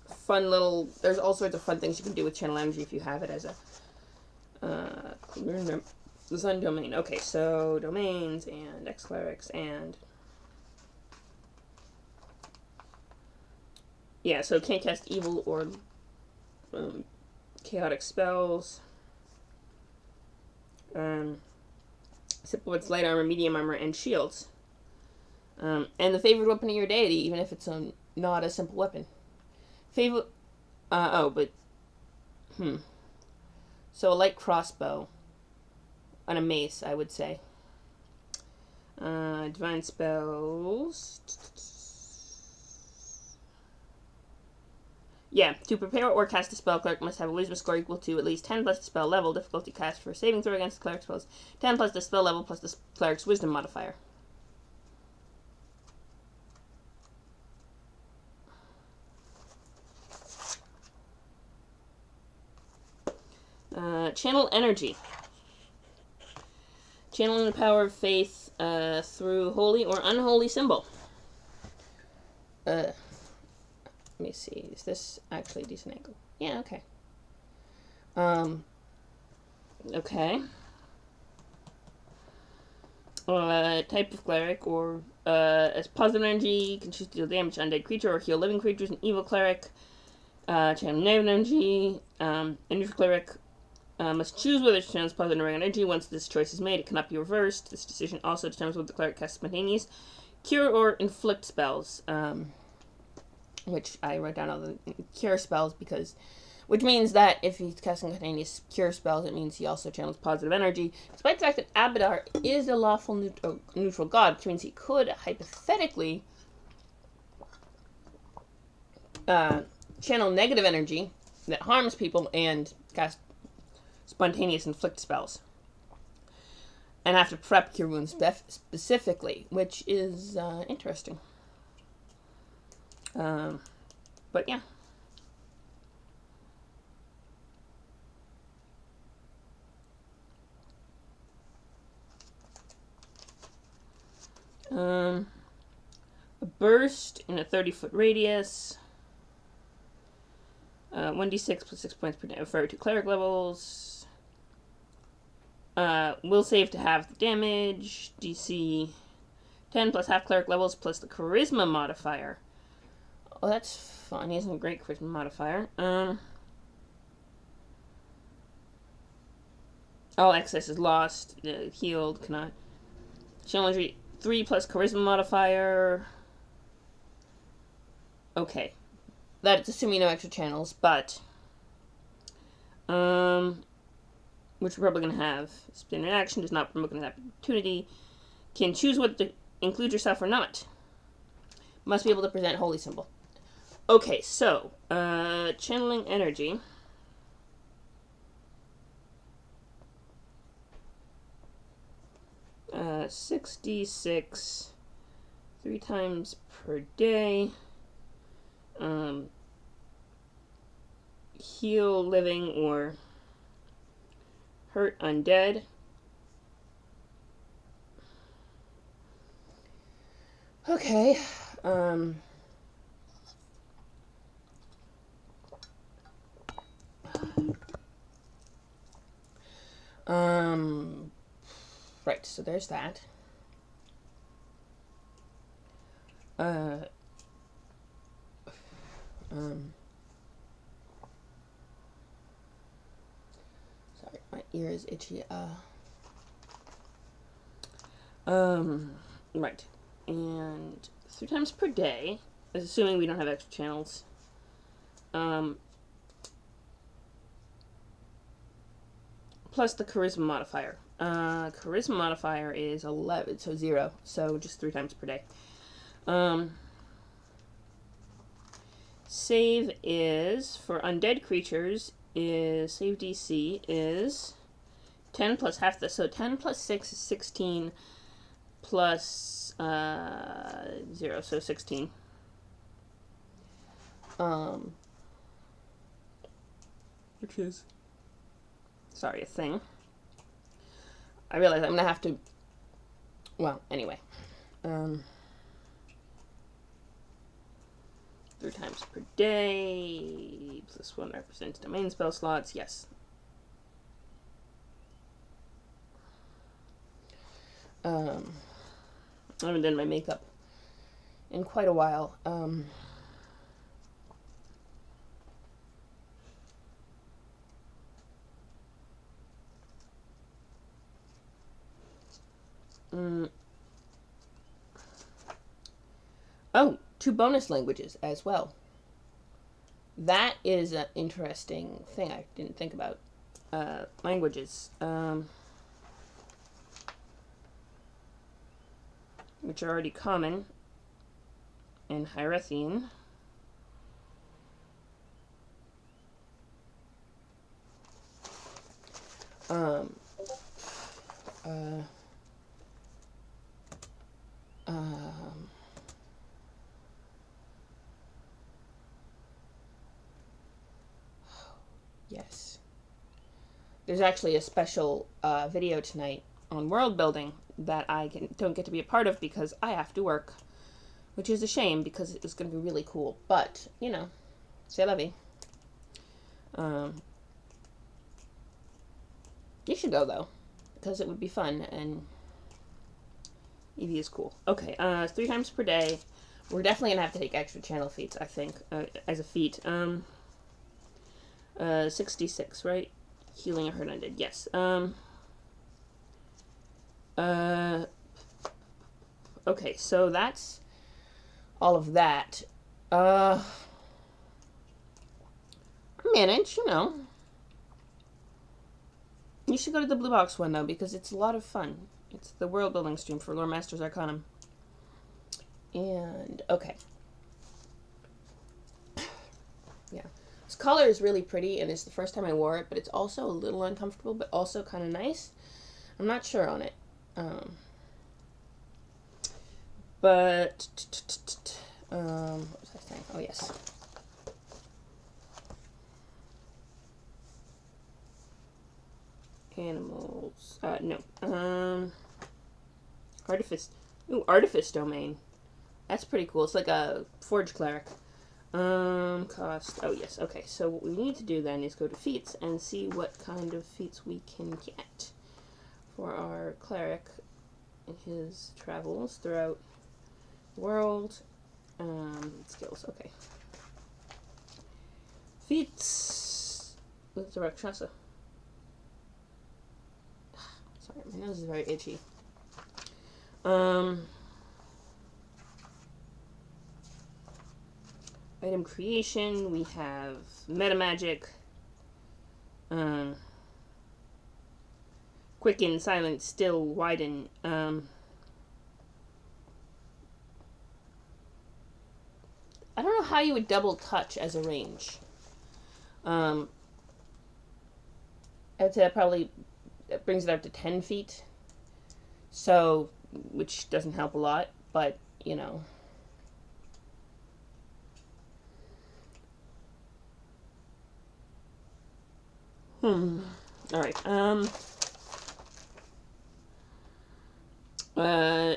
fun little... There's all sorts of fun things you can do with channel energy if you have it as a... the Sun domain. Okay, so domains and ex-clerics and... Yeah, so can't cast evil or chaotic spells. Simple, it's light armor, medium armor, and shields. And the favorite weapon of your deity, even if it's not a simple weapon. Favorite. So a light crossbow. And a mace, I would say. Divine spells. Yeah, to prepare or cast a spell, cleric must have a wisdom score equal to at least 10 plus the spell level, difficulty cast for a saving throw against the cleric spells, 10 plus the spell level plus the cleric's wisdom modifier. Channel energy. Channeling the power of faith through holy or unholy symbol. Let me see. Is this actually a decent angle? Yeah, okay. Okay. Type of cleric, or as positive energy, can choose to deal damage to undead creature or heal living creatures. An evil cleric, channel negative energy. Neutral cleric must choose whether to channel positive or negative energy. Once this choice is made, it cannot be reversed. This decision also determines whether the cleric casts spontaneous, cure, or inflict spells. Which I wrote down all the cure spells because, which means that if he's casting spontaneous cure spells, it means he also channels positive energy. Despite the fact that Abadar is a lawful neutral god, which means he could hypothetically channel negative energy that harms people and cast spontaneous inflict spells. And have to prep cure wounds specifically, which is interesting. But yeah. A burst in a 30-foot radius. 1d6 plus 6 points per day for 2 cleric levels. Will save to have the damage. DC 10 plus half cleric levels plus the charisma modifier. Oh, that's fun. He has a great charisma modifier. All excess is lost. Healed. Cannot. Challenge 3 plus charisma modifier. Okay. That's assuming no extra channels, but which we're probably gonna have. Standard action does not promote an opportunity. Can choose whether to include yourself or not. Must be able to present holy symbol. Okay, so channeling energy. Uh, 66 3 times per day. Heal living or hurt undead. Okay. Right, so there's that. Sorry, my ear is itchy. Right. And 3 times per day, assuming we don't have extra channels. Plus the charisma modifier. Charisma modifier is 11, so 0. So just 3 times per day. Save is, for undead creatures, is, save DC is 10 plus half the, so 10 plus 6 is 16 plus 0, so 16. Which is, sorry, a thing. I realize I'm gonna have to, well, anyway. 3 times per day, plus 1 represents domain spell slots, yes. I haven't done my makeup in quite a while. Oh, 2 bonus languages as well. That is an interesting thing I didn't think about. Languages, which are already common in Hierethian. Um, uh, um, yes. There's actually a special video tonight on world building that don't get to be a part of because I have to work, which is a shame because it was going to be really cool. But, you know, c'est la vie. You should go, though, because it would be fun, and Eevee is cool. Okay, 3 times per day. We're definitely going to have to take extra channel feats, I think, as a feat. 66, right? Healing a hurt undead, yes. Okay, so that's all of that. Manage, you know. You should go to the Blue Box one, though, because it's a lot of fun. It's the world building stream for Lore Masters Arcanum. And, okay. Yeah. This collar is really pretty, and it's the first time I wore it, but it's also a little uncomfortable, but also kind of nice. I'm not sure on it. But, what was I saying? Oh, yes. Animals. No. Artifice. Ooh, Artifice Domain. That's pretty cool. It's like a Forge Cleric. Cost. Oh, yes. Okay, so what we need to do then is go to feats and see what kind of feats we can get for our cleric in his travels throughout the world. Skills. Okay. Feats with the Rakshasa. Sorry, my nose is very itchy. Item creation, we have meta magic, quicken, silence, still, widen. I don't know how you would double touch as a range. I'd say that probably brings it up to 10 feet. So, which doesn't help a lot, but, you know. Alright,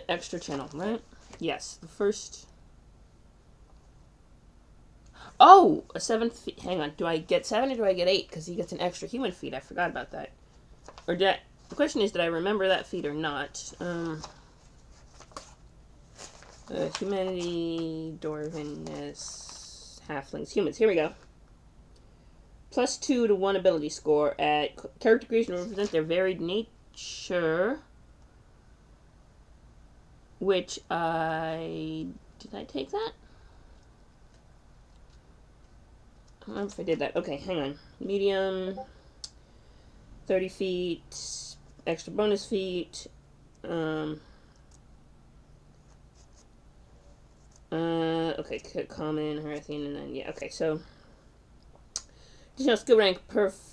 extra channel, right? Yes, the first... Oh! A 7th feat. Hang on, do I get 7 or do I get 8? Because he gets an extra human feat. I forgot about that. Or did I... The question is, did I remember that feat or not? Humanity, Dwarvenness, Halflings, Humans. Here we go. +2 to 1 ability score at character creation to represent their varied nature. Which did I take that? I don't remember if I did that. Okay, hang on. Medium, 30 feet, extra bonus feet. Okay, common, Hierethian, and then, yeah, okay, so additional skill rank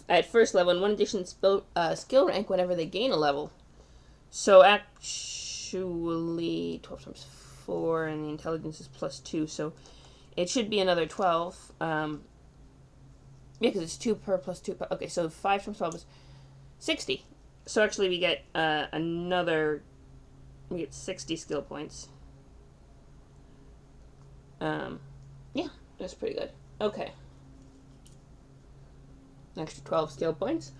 at first level, and 1 additional skill rank whenever they gain a level. So actually, 12 times 4, and the intelligence is +2, so it should be another 12. Yeah, because it's 2 per +2 per. Okay, so 5 times 12 is 60. So actually, we get we get 60 skill points. Yeah, that's pretty good. Okay. Extra 12 skill points.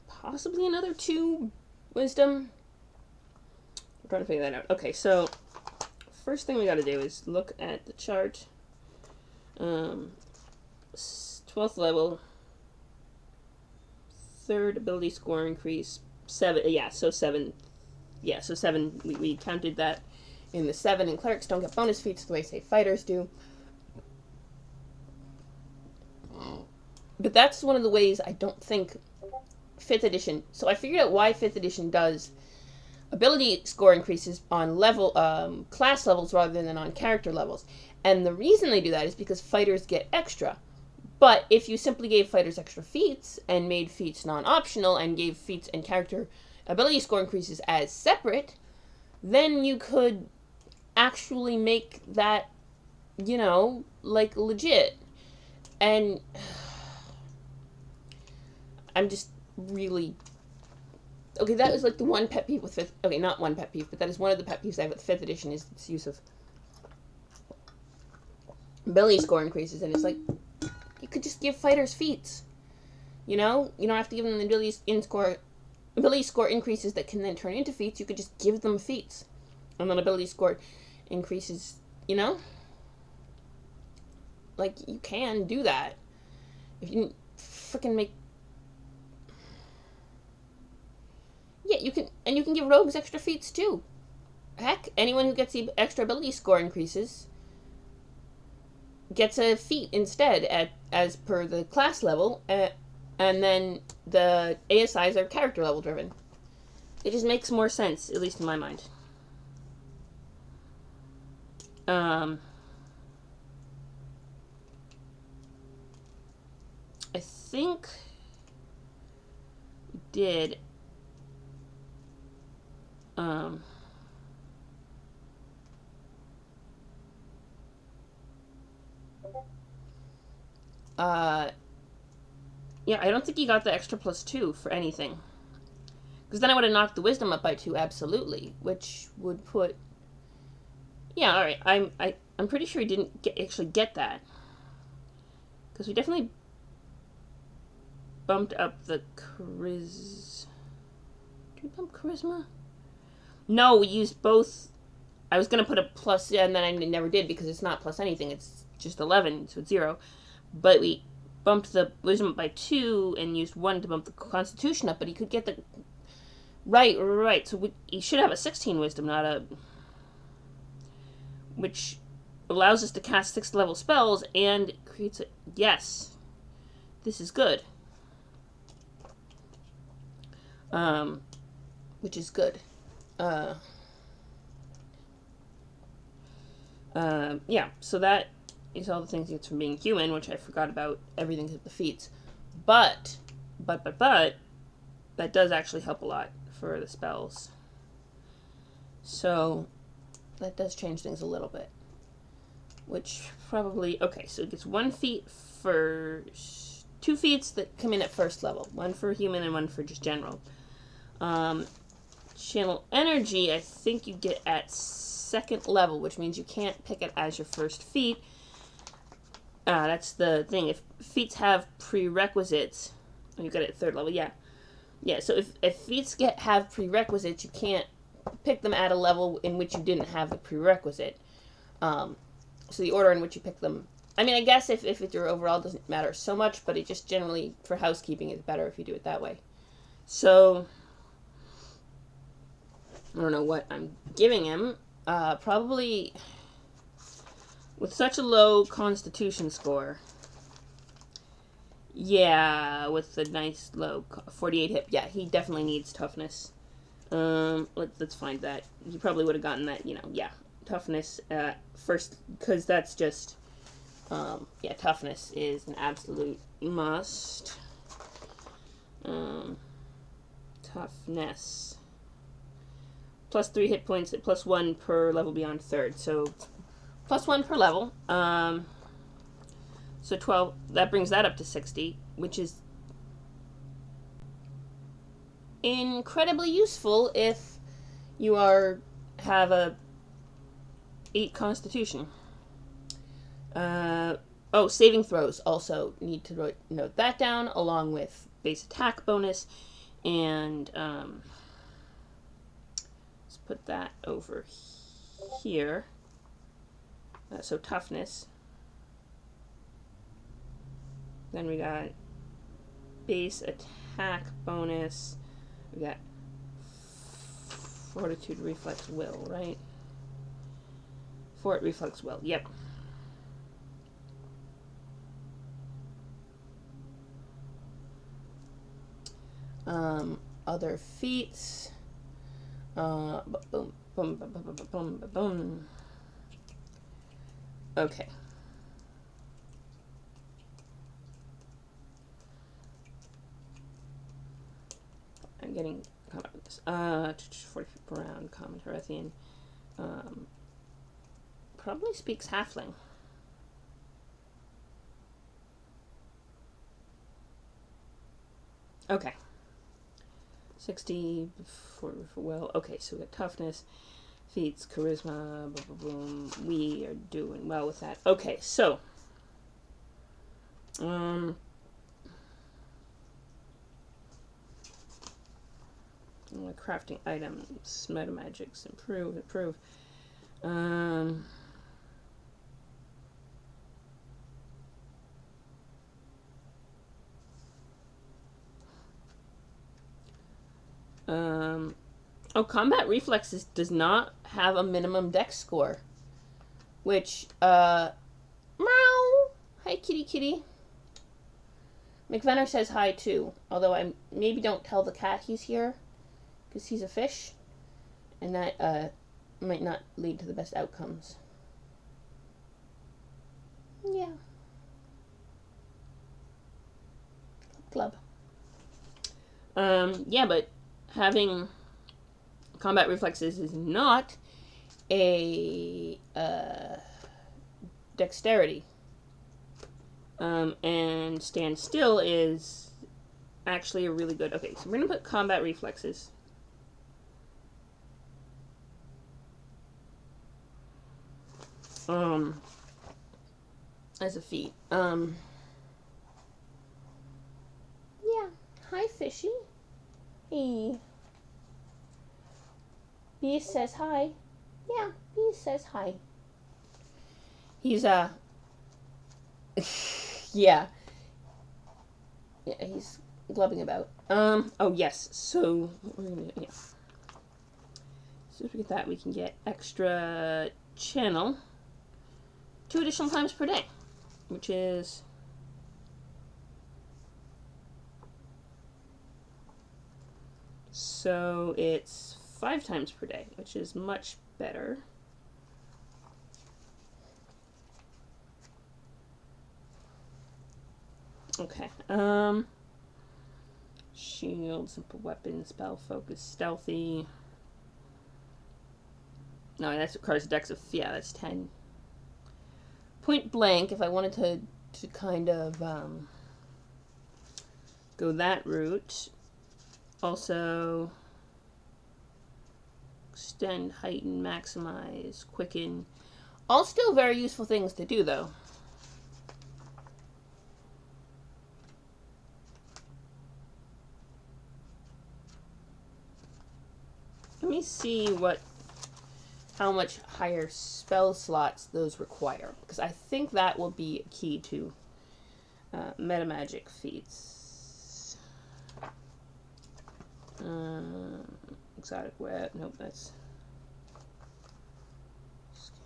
Possibly another 2 wisdom. I'm trying to figure that out. Okay, so first thing we gotta do is look at the chart. 12th level. 3rd ability score increase. 7, yeah, so 7 yeah, so 7, we counted that in the 7, and clerics don't get bonus feats the way, say, fighters do. But that's one of the ways I don't think 5th edition... So I figured out why 5th edition does ability score increases on class levels rather than on character levels. And the reason they do that is because fighters get extra. But if you simply gave fighters extra feats and made feats non-optional and gave feats and character ability score increases as separate, then you could actually make that, like, legit. And I'm just really... Okay, that was like the one pet peeve with 5th... Okay, not one pet peeve, but that is one of the pet peeves I have with 5th edition is its use of ability score increases. And it's like, you could just give fighters feats. You don't have to give them the ability score increases that can then turn into feats. You could just give them feats. And then ability score increases, Like, you can do that. If you didn't freaking make... Yeah, you can give rogues extra feats too. Heck, anyone who gets the extra ability score increases gets a feat instead as per the class level, and then the ASIs are character level driven. It just makes more sense, at least in my mind. I think we did yeah, I don't think he got the extra +2 for anything. Because then I would have knocked the wisdom up by 2, absolutely. Which would put... Yeah, alright. I'm pretty sure he didn't actually get that. Because we definitely bumped up the Did we bump charisma? No, we used both. I was going to put a plus, and then I never did because it's not plus anything. It's just 11, so it's 0. But we bumped the wisdom up by 2 and used 1 to bump the constitution up, but he could get the... Right. So he should have a 16 wisdom, not a... Which allows us to cast 6th level spells and creates a... Yes. This is good. Which is good. Yeah, so that is all the things he gets from being human, which I forgot about everything except the feats. But, that does actually help a lot for the spells. So, that does change things a little bit. Which probably... Okay, so it gets 1 feat for... 2 feats that come in at 1st level. 1 for human and 1 for just general. Channel energy, I think you get at 2nd level, which means you can't pick it as your 1st feat. That's the thing. If feats have prerequisites... Oh, you got it at 3rd level, yeah. Yeah, so if feats have prerequisites, you can't pick them at a level in which you didn't have the prerequisite. So the order in which you pick them... I mean, I guess if it's your overall, doesn't matter so much, but it just generally, for housekeeping, it's better if you do it that way. So, I don't know what I'm giving him. Probably, with such a low constitution score, yeah, with a nice low 48 hit, yeah, he definitely needs toughness. Let's find that. He probably would have gotten that, yeah, toughness first, because that's just, yeah, toughness is an absolute must. Toughness. +3 hit points at +1 per level beyond 3rd. So, +1 per level. So 12, that brings that up to 60, which is incredibly useful if you have a 8 constitution. Saving throws also need to note that down, along with base attack bonus, and let's put that over here. So toughness. Then we got base attack bonus. We got Fortitude, reflex, will, right? Fort, reflex, will. Yep. Other feats. Boom, boom, boom, boom, boom, boom, boom. Okay. I'm getting caught up with this. 40 feet per round, common Herethian. Probably speaks Halfling. Okay. 60 for will. Okay, so we got toughness, feats, charisma, boom, boom, boom. We are doing well with that. Okay, so crafting items, meta magics, improve. Oh, combat reflexes does not have a minimum dex score, which meow. Hi, kitty, kitty. McVenner says hi too, although I maybe don't tell the cat he's here, because he's a fish, and that might not lead to the best outcomes. Yeah. Club. Yeah, but having combat reflexes is not a dexterity. And stand still is actually a really good. Okay, so we're gonna put combat reflexes. As a feat. Yeah. Hi, fishy. Hey. Beast says hi. Yeah, Beast says hi. He's yeah. Yeah, he's glubbing about. Oh yes, so we're gonna, yeah. So if we get that, we can get extra channel 2 additional times per day, which is so it's 5 times per day, which is much better. Okay. Shield, simple weapon, spell, focus, stealthy. No, that's requires dex of, yeah, that's 10. Point blank, if I wanted to kind of go that route. Also, extend, heighten, maximize, quicken. All still very useful things to do, though. Let me see how much higher spell slots those require, because I think that will be key to meta magic feats. Exotic web. Nope, that's scared.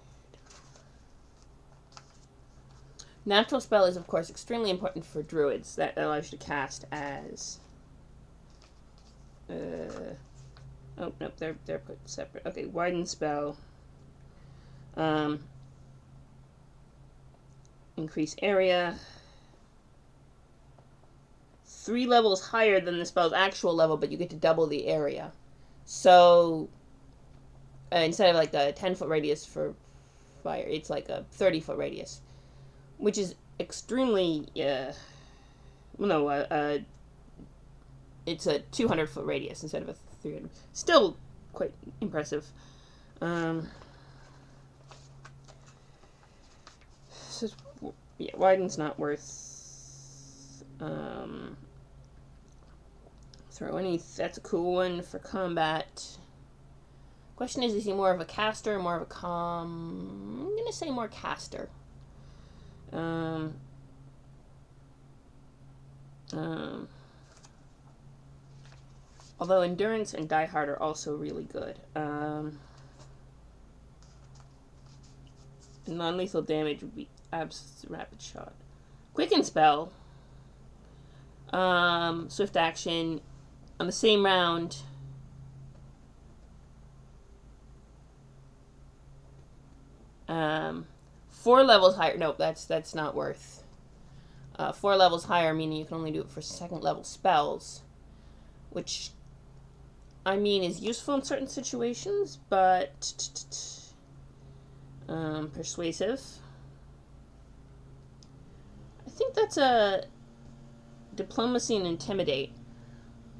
Natural spell is, of course, extremely important for druids. That allows you to cast as. Oh, nope, they're put separate. Okay, widen spell. Increase area. 3 levels higher than the spell's actual level, but you get to double the area. So, instead of like a 10-foot radius for fire, it's like a 30-foot radius, which is extremely, it's a 200-foot radius instead of a 300. Still quite impressive. So, yeah, widen's not worth. Throw any. That's a cool one for combat. Question is he more of a caster or more of a I'm gonna say more caster. Although Endurance and Die Hard are also really good. Non-lethal damage would be Rapid Shot. Quicken Spell. Swift action. On the same round. Four levels higher. Nope, that's not worth. 4 levels higher, meaning you can only do it for second level spells, which I mean is useful in certain situations, but persuasive. I think that's a Diplomacy and Intimidate.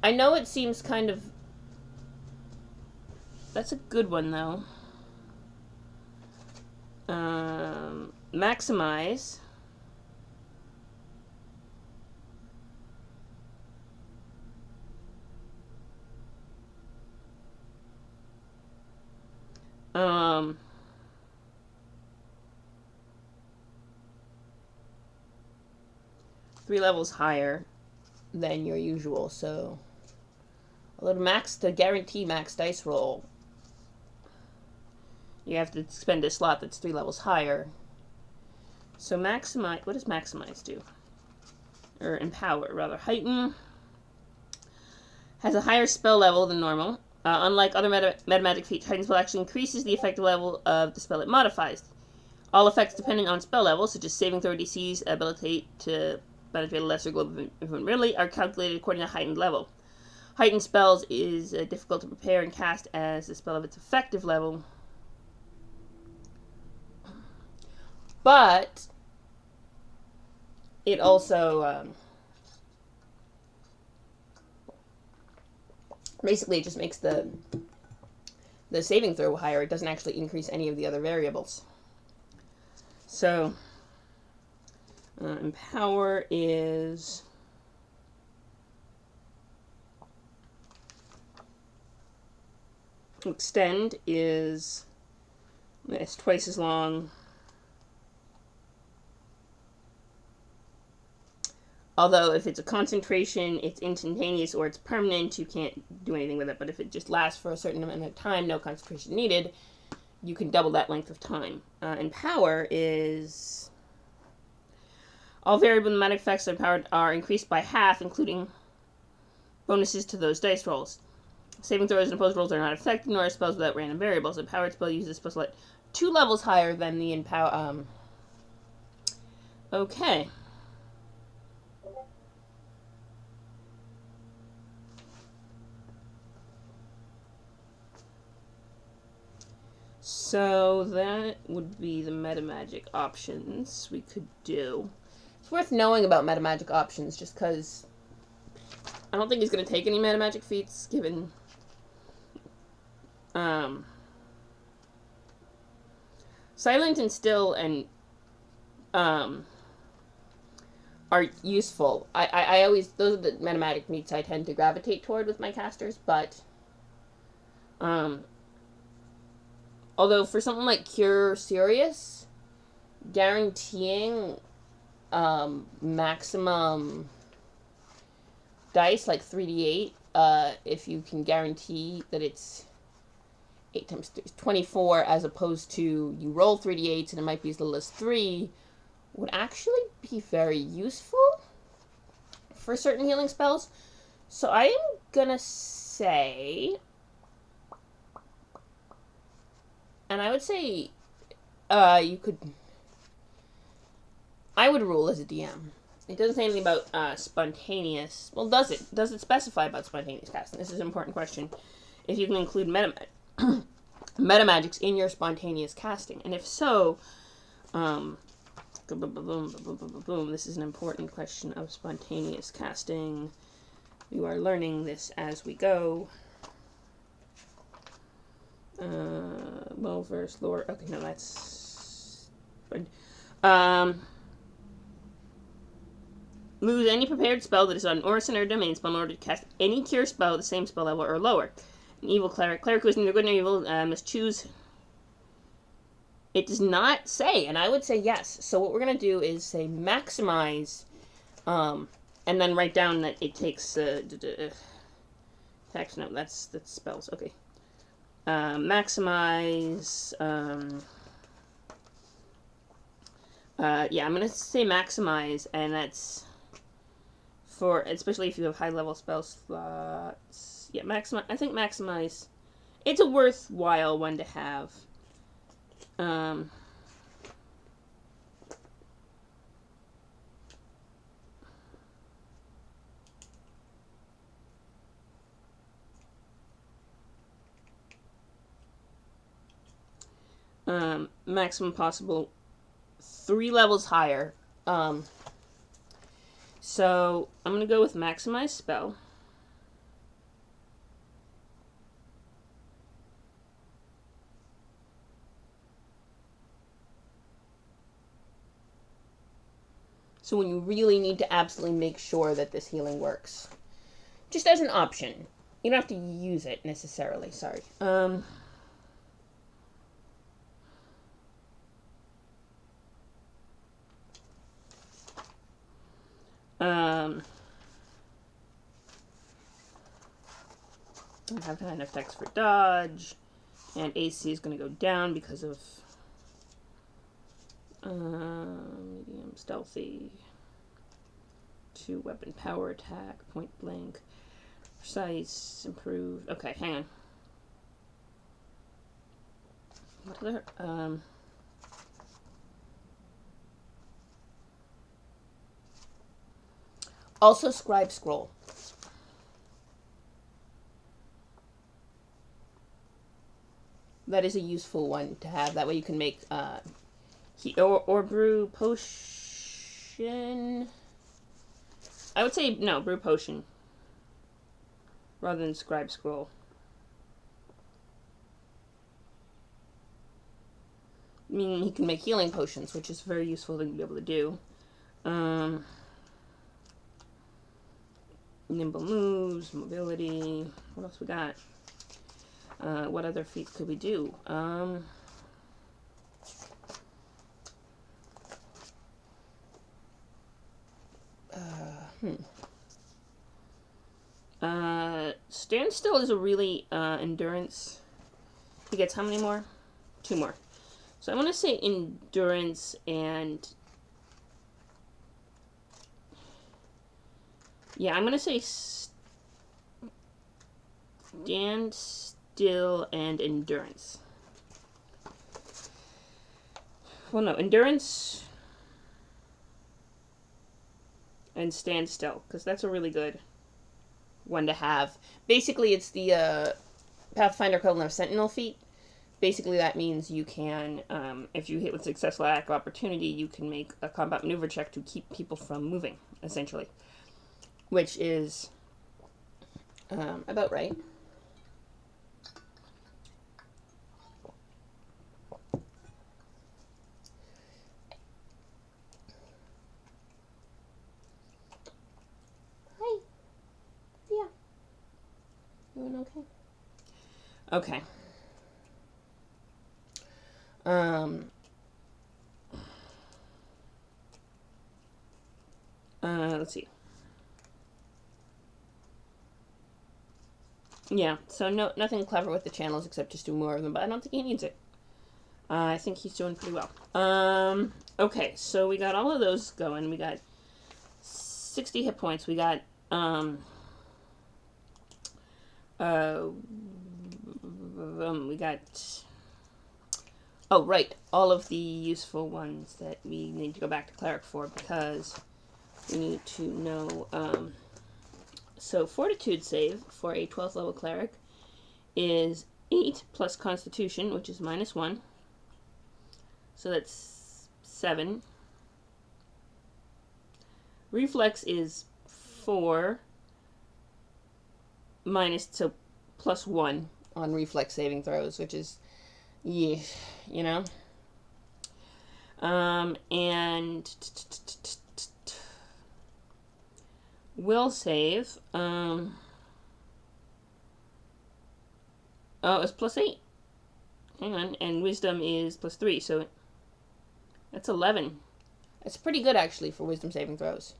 I know it seems kind of. That's a good one though. Maximize. Three levels higher than your usual, so although to guarantee max dice roll, you have to spend a slot that's 3 levels higher. So maximize. What does maximize do? Or empower, rather. Heighten has a higher spell level than normal. Unlike other meta magic feats, Heightened spell actually increases the effective level of the spell it modifies. All effects depending on spell level, such as saving throw DCs, ability to benefit a lesser global ability, are calculated according to heightened level. Heightened spells is difficult to prepare and cast as the spell of its effective level. But it also basically it just makes the saving throw higher. It doesn't actually increase any of the other variables. So empower is extend is it's twice as long. Although if it's a concentration, it's instantaneous or it's permanent, you can't do anything with it. But if it just lasts for a certain amount of time, no concentration needed, you can double that length of time. Empower is all variable pneumatic effects empowered are increased by half, including bonuses to those dice rolls. Saving throws and opposed rolls are not affected, nor are spells without random variables. Empowered spell uses spell slot 2 levels higher than the empower. Okay. So that would be the metamagic options we could do. It's worth knowing about metamagic options just because I don't think he's going to take any metamagic feats given Silent and Still and are useful. I always, those are the metamagic feats I tend to gravitate toward with my casters, but although for something like Cure Serious, guaranteeing maximum dice, like 3d8, if you can guarantee that it's 8 times 3 is 24, as opposed to you roll 3d8s and it might be as little as 3, would actually be very useful for certain healing spells. So I am gonna say, and I would say, you could, I would rule as a DM. It doesn't say anything about spontaneous. Well, does it? Does it specify about spontaneous casting? This is an important question. If you can include metamagics in your spontaneous casting, and if so, this is an important question of spontaneous casting. We are learning this as we go. Well, verse lore. Okay, no, that's fine. Lose any prepared spell that is on Orison or domain spell in order to cast any cure spell at the same spell level or lower. An evil cleric. Cleric who is neither good nor evil must choose. It does not say, and I would say yes. So what we're going to do is say maximize, and then write down that it takes Attacks, no, that's spells. Okay. Maximize. Yeah, I'm gonna say maximize, and that's for especially if you have high level spell slots. Yeah, maximize. I think maximize. It's a worthwhile one to have. Um. Maximum possible 3 levels higher. So I'm gonna go with maximize spell. So when you really need to absolutely make sure that this healing works, just as an option, you don't have to use it necessarily. Sorry. Don't have enough effects for dodge, and AC is going to go down because of medium stealthy, 2 weapon power attack, point blank, precise, improved. Okay, hang on. What other? Also, scribe scroll. That is a useful one to have. That way you can make or brew potion. I would say no, brew potion rather than scribe scroll. Meaning he can make healing potions, which is very useful to be able to do. Nimble moves, mobility. What else we got? What other feats could we do? Standstill is a really endurance. He gets how many more? 2 more. So I'm going to say endurance and... Yeah, I'm going to say stand still and endurance. Well, no, endurance and stand still, because that's a really good one to have. Basically, it's the Pathfinder Covenant of Sentinel feat. Basically, that means you can, if you hit with successful attack of opportunity, you can make a combat maneuver check to keep people from moving, essentially. Which is about right. Hi. Yeah. You doing okay? Okay. Let's see. Yeah, so nothing clever with the channels except just do more of them, but I don't think he needs it. I think he's doing pretty well. Okay, so we got all of those going. We got 60 hit points. We got, we got, oh, right, all of the useful ones that we need to go back to Cleric for, because we need to know, so Fortitude save for a 12th level Cleric is 8 plus Constitution, which is -1. So that's 7. Reflex is 4 minus, so +1 on reflex saving throws, which is, yeah, you know. And will save. Oh, it's +8. Hang on, and wisdom is +3, so that's 11. That's pretty good, actually, for wisdom saving throws.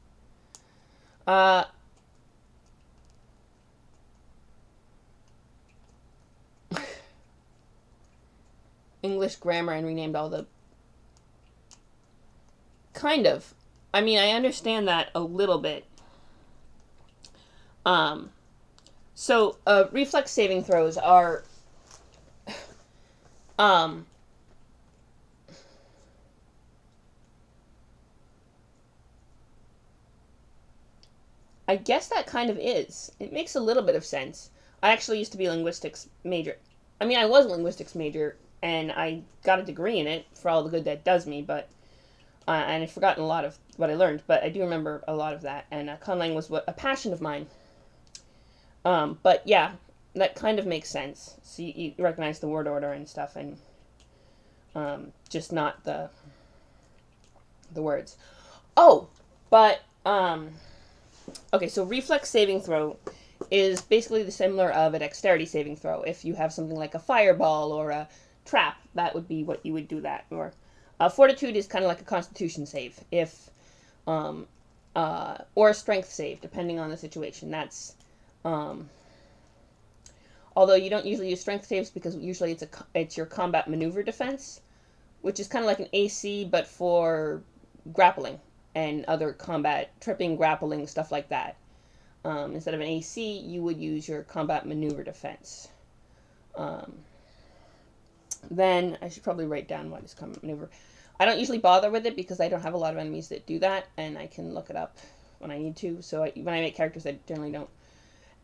English grammar and renamed all the... Kind of. I mean, I understand that a little bit. So, reflex saving throws are... I guess that kind of is. It makes a little bit of sense. I actually used to be a linguistics major. I mean, I was a linguistics major, and I got a degree in it for all the good that does me, but... and I've forgotten a lot of what I learned, but I do remember a lot of that, and conlang was a passion of mine. But yeah, that kind of makes sense. So you recognize the word order and stuff, and just not the words. Oh, but okay, so reflex saving throw is basically the similar of a dexterity saving throw. If you have something like a fireball or a trap, that would be what you would do that. Or fortitude is kind of like a constitution save, if or a strength save, depending on the situation. That's although you don't usually use strength saves because usually it's your combat maneuver defense, which is kind of like an AC but for grappling and other combat, tripping, grappling, stuff like that. Instead of an AC, you would use your combat maneuver defense. Then, I should probably write down what is combat maneuver. I don't usually bother with it because I don't have a lot of enemies that do that, and I can look it up when I need to. So when I make characters, I generally don't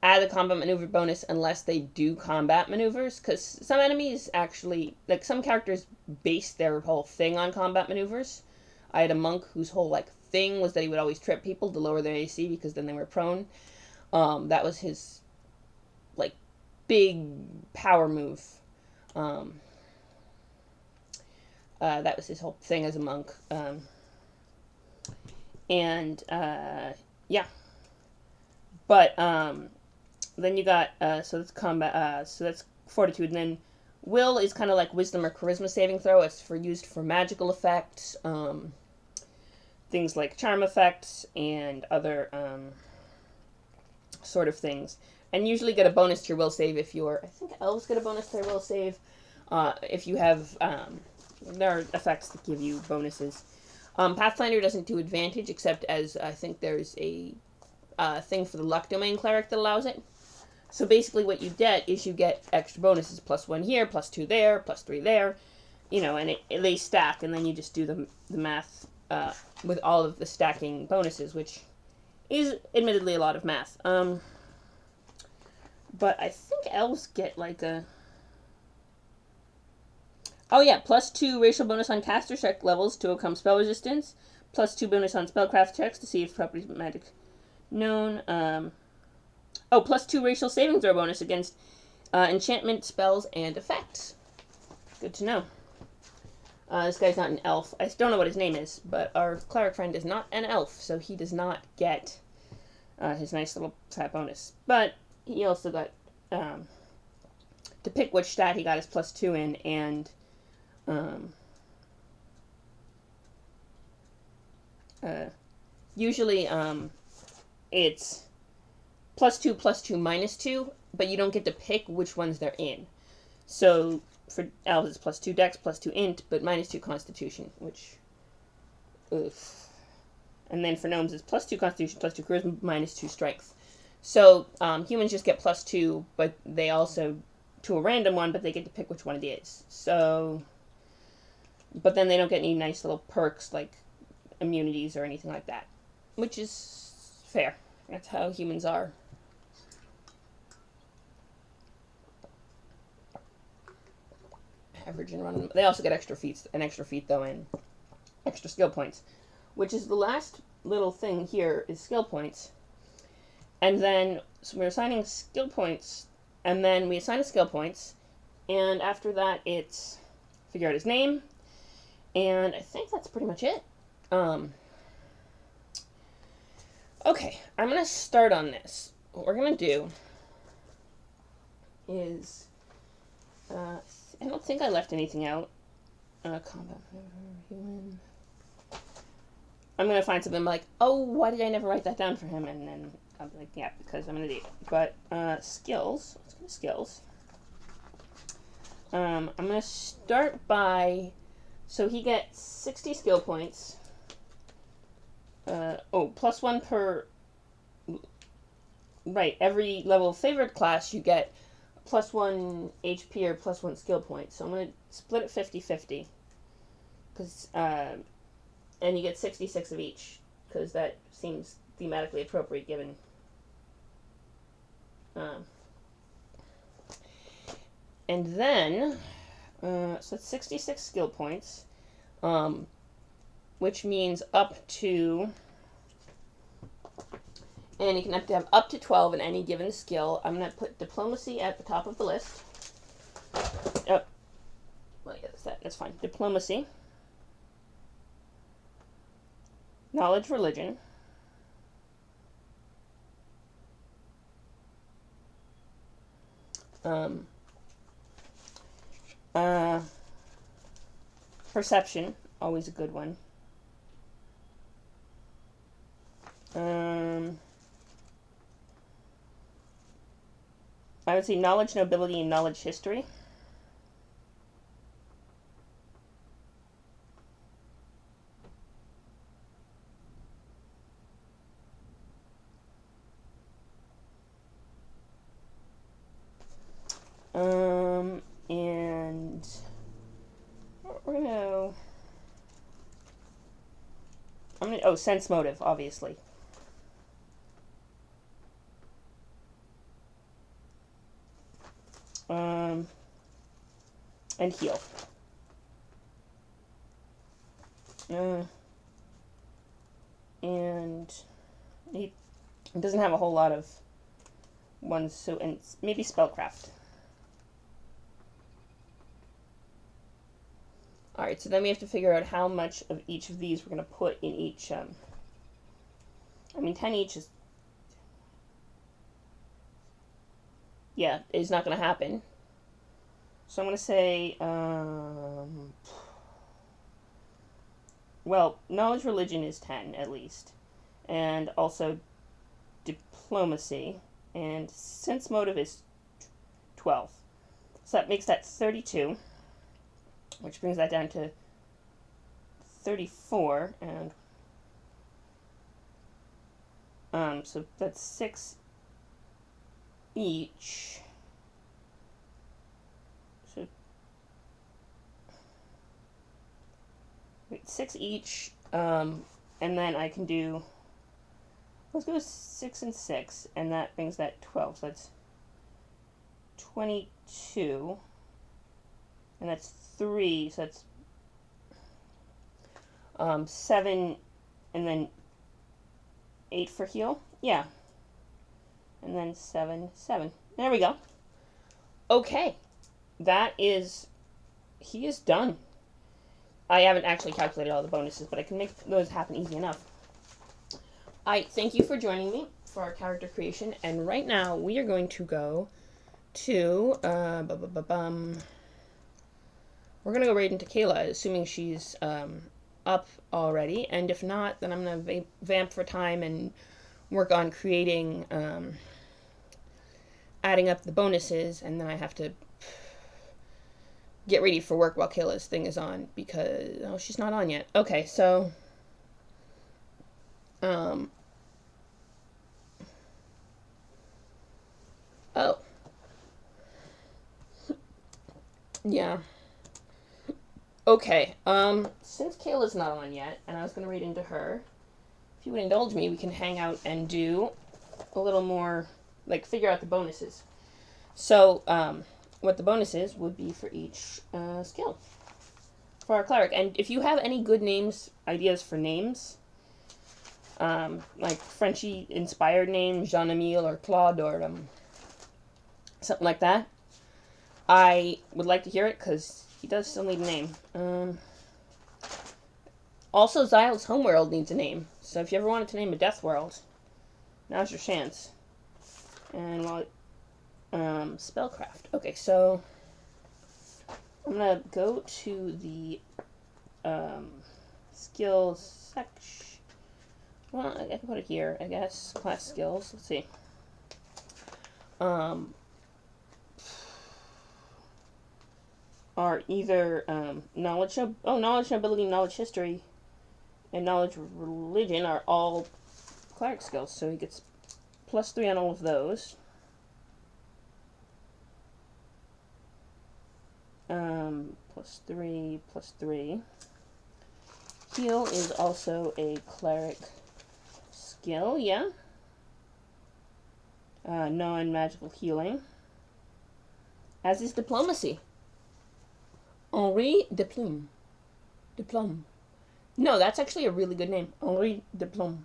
add the combat maneuver bonus unless they do combat maneuvers, because some enemies actually, like some characters base their whole thing on combat maneuvers. I had a monk whose whole thing was that he would always trip people to lower their AC because then they were prone. That was his big power move. That was his whole thing as a monk. Yeah. But then you got so that's combat. So that's fortitude, and then will is kind of like wisdom or charisma saving throw. It's used for magical effects, things like charm effects and other sort of things. And usually get a bonus to your will save if you're... I think elves get a bonus to their will save. If you have... there are effects that give you bonuses. Pathfinder doesn't do advantage, except as I think there's a thing for the luck domain cleric that allows it. So basically what you get is you get extra bonuses. +1 here, +2 there, +3 there. And they stack, and then you just do the math with all of the stacking bonuses, which is admittedly a lot of math. But I think elves get a... Oh yeah, +2 racial bonus on caster check levels to overcome spell resistance. +2 bonus on spellcraft checks to see if properties of magic known. +2 racial saving throw bonus against enchantment, spells, and effects. Good to know. This guy's not an elf. I don't know what his name is, but our cleric friend is not an elf, so he does not get his nice little stat bonus. But he also got, to pick which stat he got his +2 in, and usually it's +2, +2, -2, but you don't get to pick which ones they're in. So for elves it's +2 dex, +2 int, but -2 constitution, which... oof. And then for gnomes it's +2 constitution, +2 charisma, -2 strength. So humans just get +2, but they also, to a random one, but they get to pick which one it is. So, but then they don't get any nice little perks like immunities or anything like that, which is fair. That's how humans are. Average and run. They also get extra feats, though, and extra skill points, which is the last little thing here is skill points. And then so we're assigning skill points, and then we assign the skill points, and after that it's figure out his name, and I think that's pretty much it. Okay, I'm gonna start on this. What we're gonna do is I don't think I left anything out. Combat human. I'm gonna find something like, oh, why did I never write that down for him? And then I'll be like, yeah, because I'm an idiot. But skills. Let's go to skills. I'm going to start by, so he gets 60 skill points. Plus one per, right, every level of favorite class you get plus one HP or plus one skill point. So I'm going to split it 50-50. Because, and you get 66 of each, because that seems thematically appropriate given, and then, so it's 66 skill points, which means up to, and you can have up to 12 in any given skill. I'm going to put diplomacy at the top of the list. Oh, well, yeah, that's fine. Diplomacy, knowledge, religion, perception, always a good one. I would say knowledge, nobility, and knowledge history. And we're gonna, sense motive, obviously. And heal. And he doesn't have a whole lot of ones, so, and maybe spellcraft. Alright, so then we have to figure out how much of each of these we're going to put in each, 10 each is, yeah, is not going to happen. So I'm going to say, well, knowledge, religion is 10, at least. And also diplomacy. And sense motive is 12. So that makes that 32. Which brings that down to 34. And so that's 6 each. So 6 each, and then I can do, let's go 6 and 6, and that brings that 12, so that's 22, and that's 3, so that's 7, and then 8 for heal, yeah, and then 7, 7, there we go. Okay, he is done. I haven't actually calculated all the bonuses, but I can make those happen easy enough. I thank you for joining me for our character creation, and right now we are going to go to, we're going to go right into Kayla, assuming she's up already, and if not, then I'm going to vamp for time and work on creating, adding up the bonuses, and then I have to get ready for work while Kayla's thing is on, because, she's not on yet. Okay, so, yeah. Okay, since Kayla's not on yet, and I was going to read into her, if you would indulge me, we can hang out and do a little more, figure out the bonuses. So, what the bonuses would be for each skill for our cleric. And if you have any good ideas for names, like Frenchy-inspired names, Jean-Emile or Claude or something like that, I would like to hear it, because he does still need a name. Also, Xyl's Homeworld needs a name, so if you ever wanted to name a Death World, now's your chance. And spellcraft. Okay, so I'm gonna go to the skills section. Well, I can put it here, I guess. Class skills. Let's see. are either knowledge, nobility, knowledge history, and knowledge religion are all cleric skills. So he gets +3 on all of those. +3, +3. Heal is also a cleric skill, yeah. Non-magical healing. As is diplomacy. Henri Diplôme. Diplôme. No, that's actually a really good name. Henri Diplôme.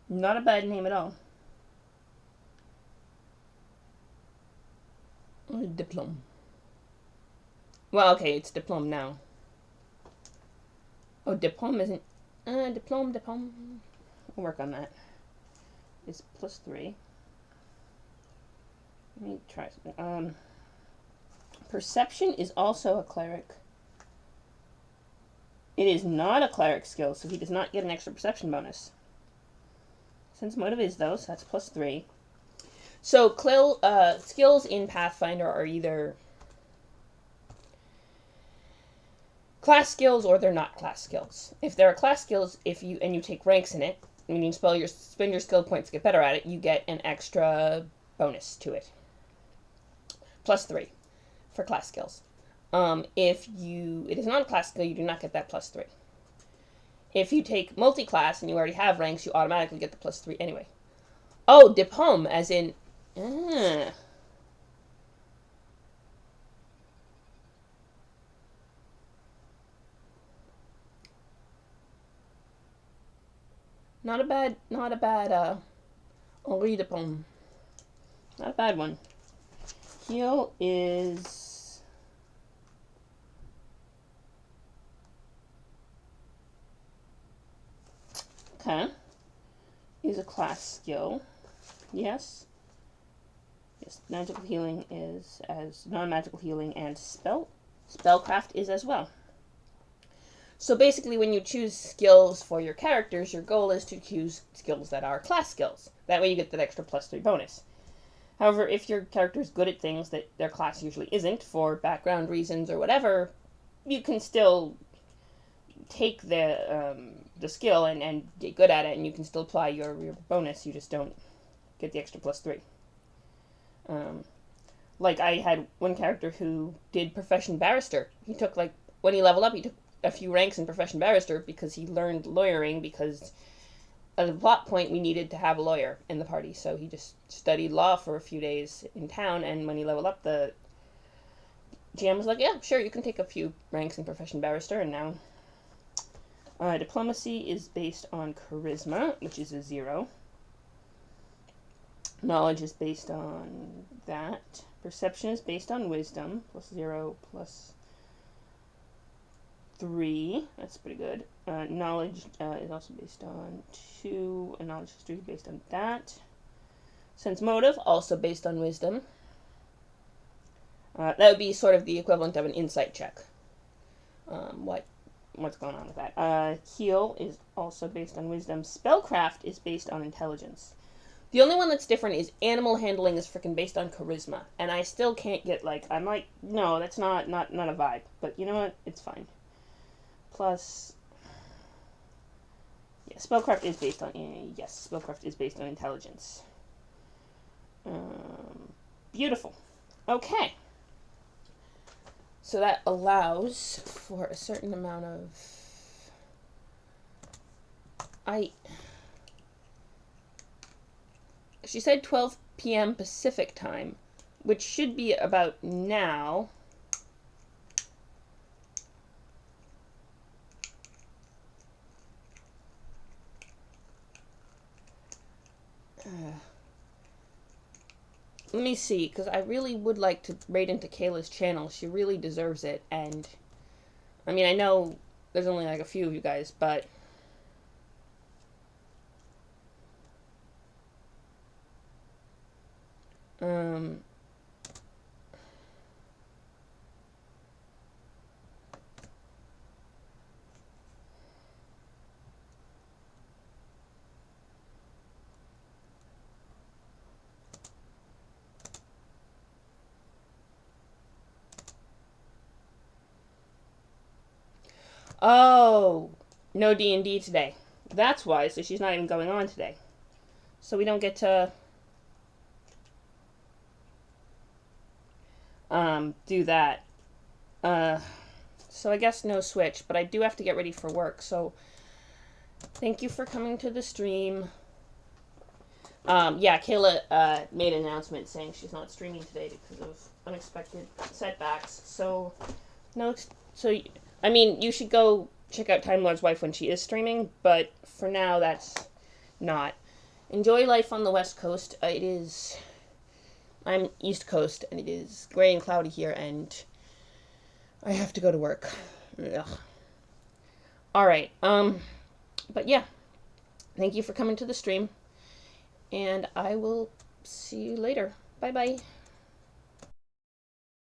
Not a bad name at all. Diplôme. Well, okay, it's diplôme now. Oh, diplôme isn't... diplôme. We'll work on that. It's +3. Let me try something. Perception is also a cleric. It is not a cleric skill, so he does not get an extra perception bonus. Sense motive is, though, so that's +3. So, skills in Pathfinder are either class skills or they're not class skills. If they're class skills, you take ranks in it, when you spend your skill points to get better at it, you get an extra bonus to it. +3 for class skills. If it is not a class skill, you do not get that +3. If you take multi-class and you already have ranks, you automatically get the +3 anyway. Oh, diplôme, as in... Not a bad, Henri Diplôme. Not a bad one. Heal is... Okay. Is a class skill. Yes. Yes, magical healing is as non-magical healing, and spellcraft is as well. So basically, when you choose skills for your characters, your goal is to choose skills that are class skills. That way you get that extra +3 bonus. However, if your character is good at things that their class usually isn't, for background reasons or whatever, you can still take the skill and get good at it, and you can still apply your bonus. You just don't get the extra +3. Like, I had one character who did Profession Barrister. He took, when he leveled up, he took a few ranks in Profession Barrister because he learned lawyering, because at the plot point we needed to have a lawyer in the party, so he just studied law for a few days in town, and when he leveled up, the GM was like, yeah, sure, you can take a few ranks in Profession Barrister, and now... diplomacy is based on charisma, which is a 0. Knowledge is based on that. Perception is based on wisdom, +0, +3. That's pretty good. Knowledge is also based on 2, and knowledge history is based on that. Sense motive, also based on wisdom. That would be sort of the equivalent of an insight check. What's going on with that? Heal is also based on wisdom. Spellcraft is based on intelligence. The only one that's different is animal handling is freaking based on charisma, and I still can't get, I'm like, no, that's not a vibe, but you know what, it's fine. Plus, yeah, spellcraft is based on, yes, spellcraft is based on intelligence. Beautiful. Okay. So that allows for a certain amount of... She said 12 p.m. Pacific time, which should be about now. Let me see, because I really would like to raid into Kayla's channel. She really deserves it, and... I mean, I know there's only a few of you guys, but... Oh, no D&D today. That's why. So she's not even going on today. So we don't get to do that. Uh, so I guess no Switch, but I do have to get ready for work. So thank you for coming to the stream. Yeah, Kayla made an announcement saying she's not streaming today because of unexpected setbacks. So no, so I mean, you should go check out Time Lord's Wife when she is streaming, but for now, that's not. Enjoy life on the West Coast. It is. I'm East Coast, and it is gray and cloudy here, and I have to go to work. Ugh. All right. But yeah, thank you for coming to the stream, and I will see you later. Bye bye.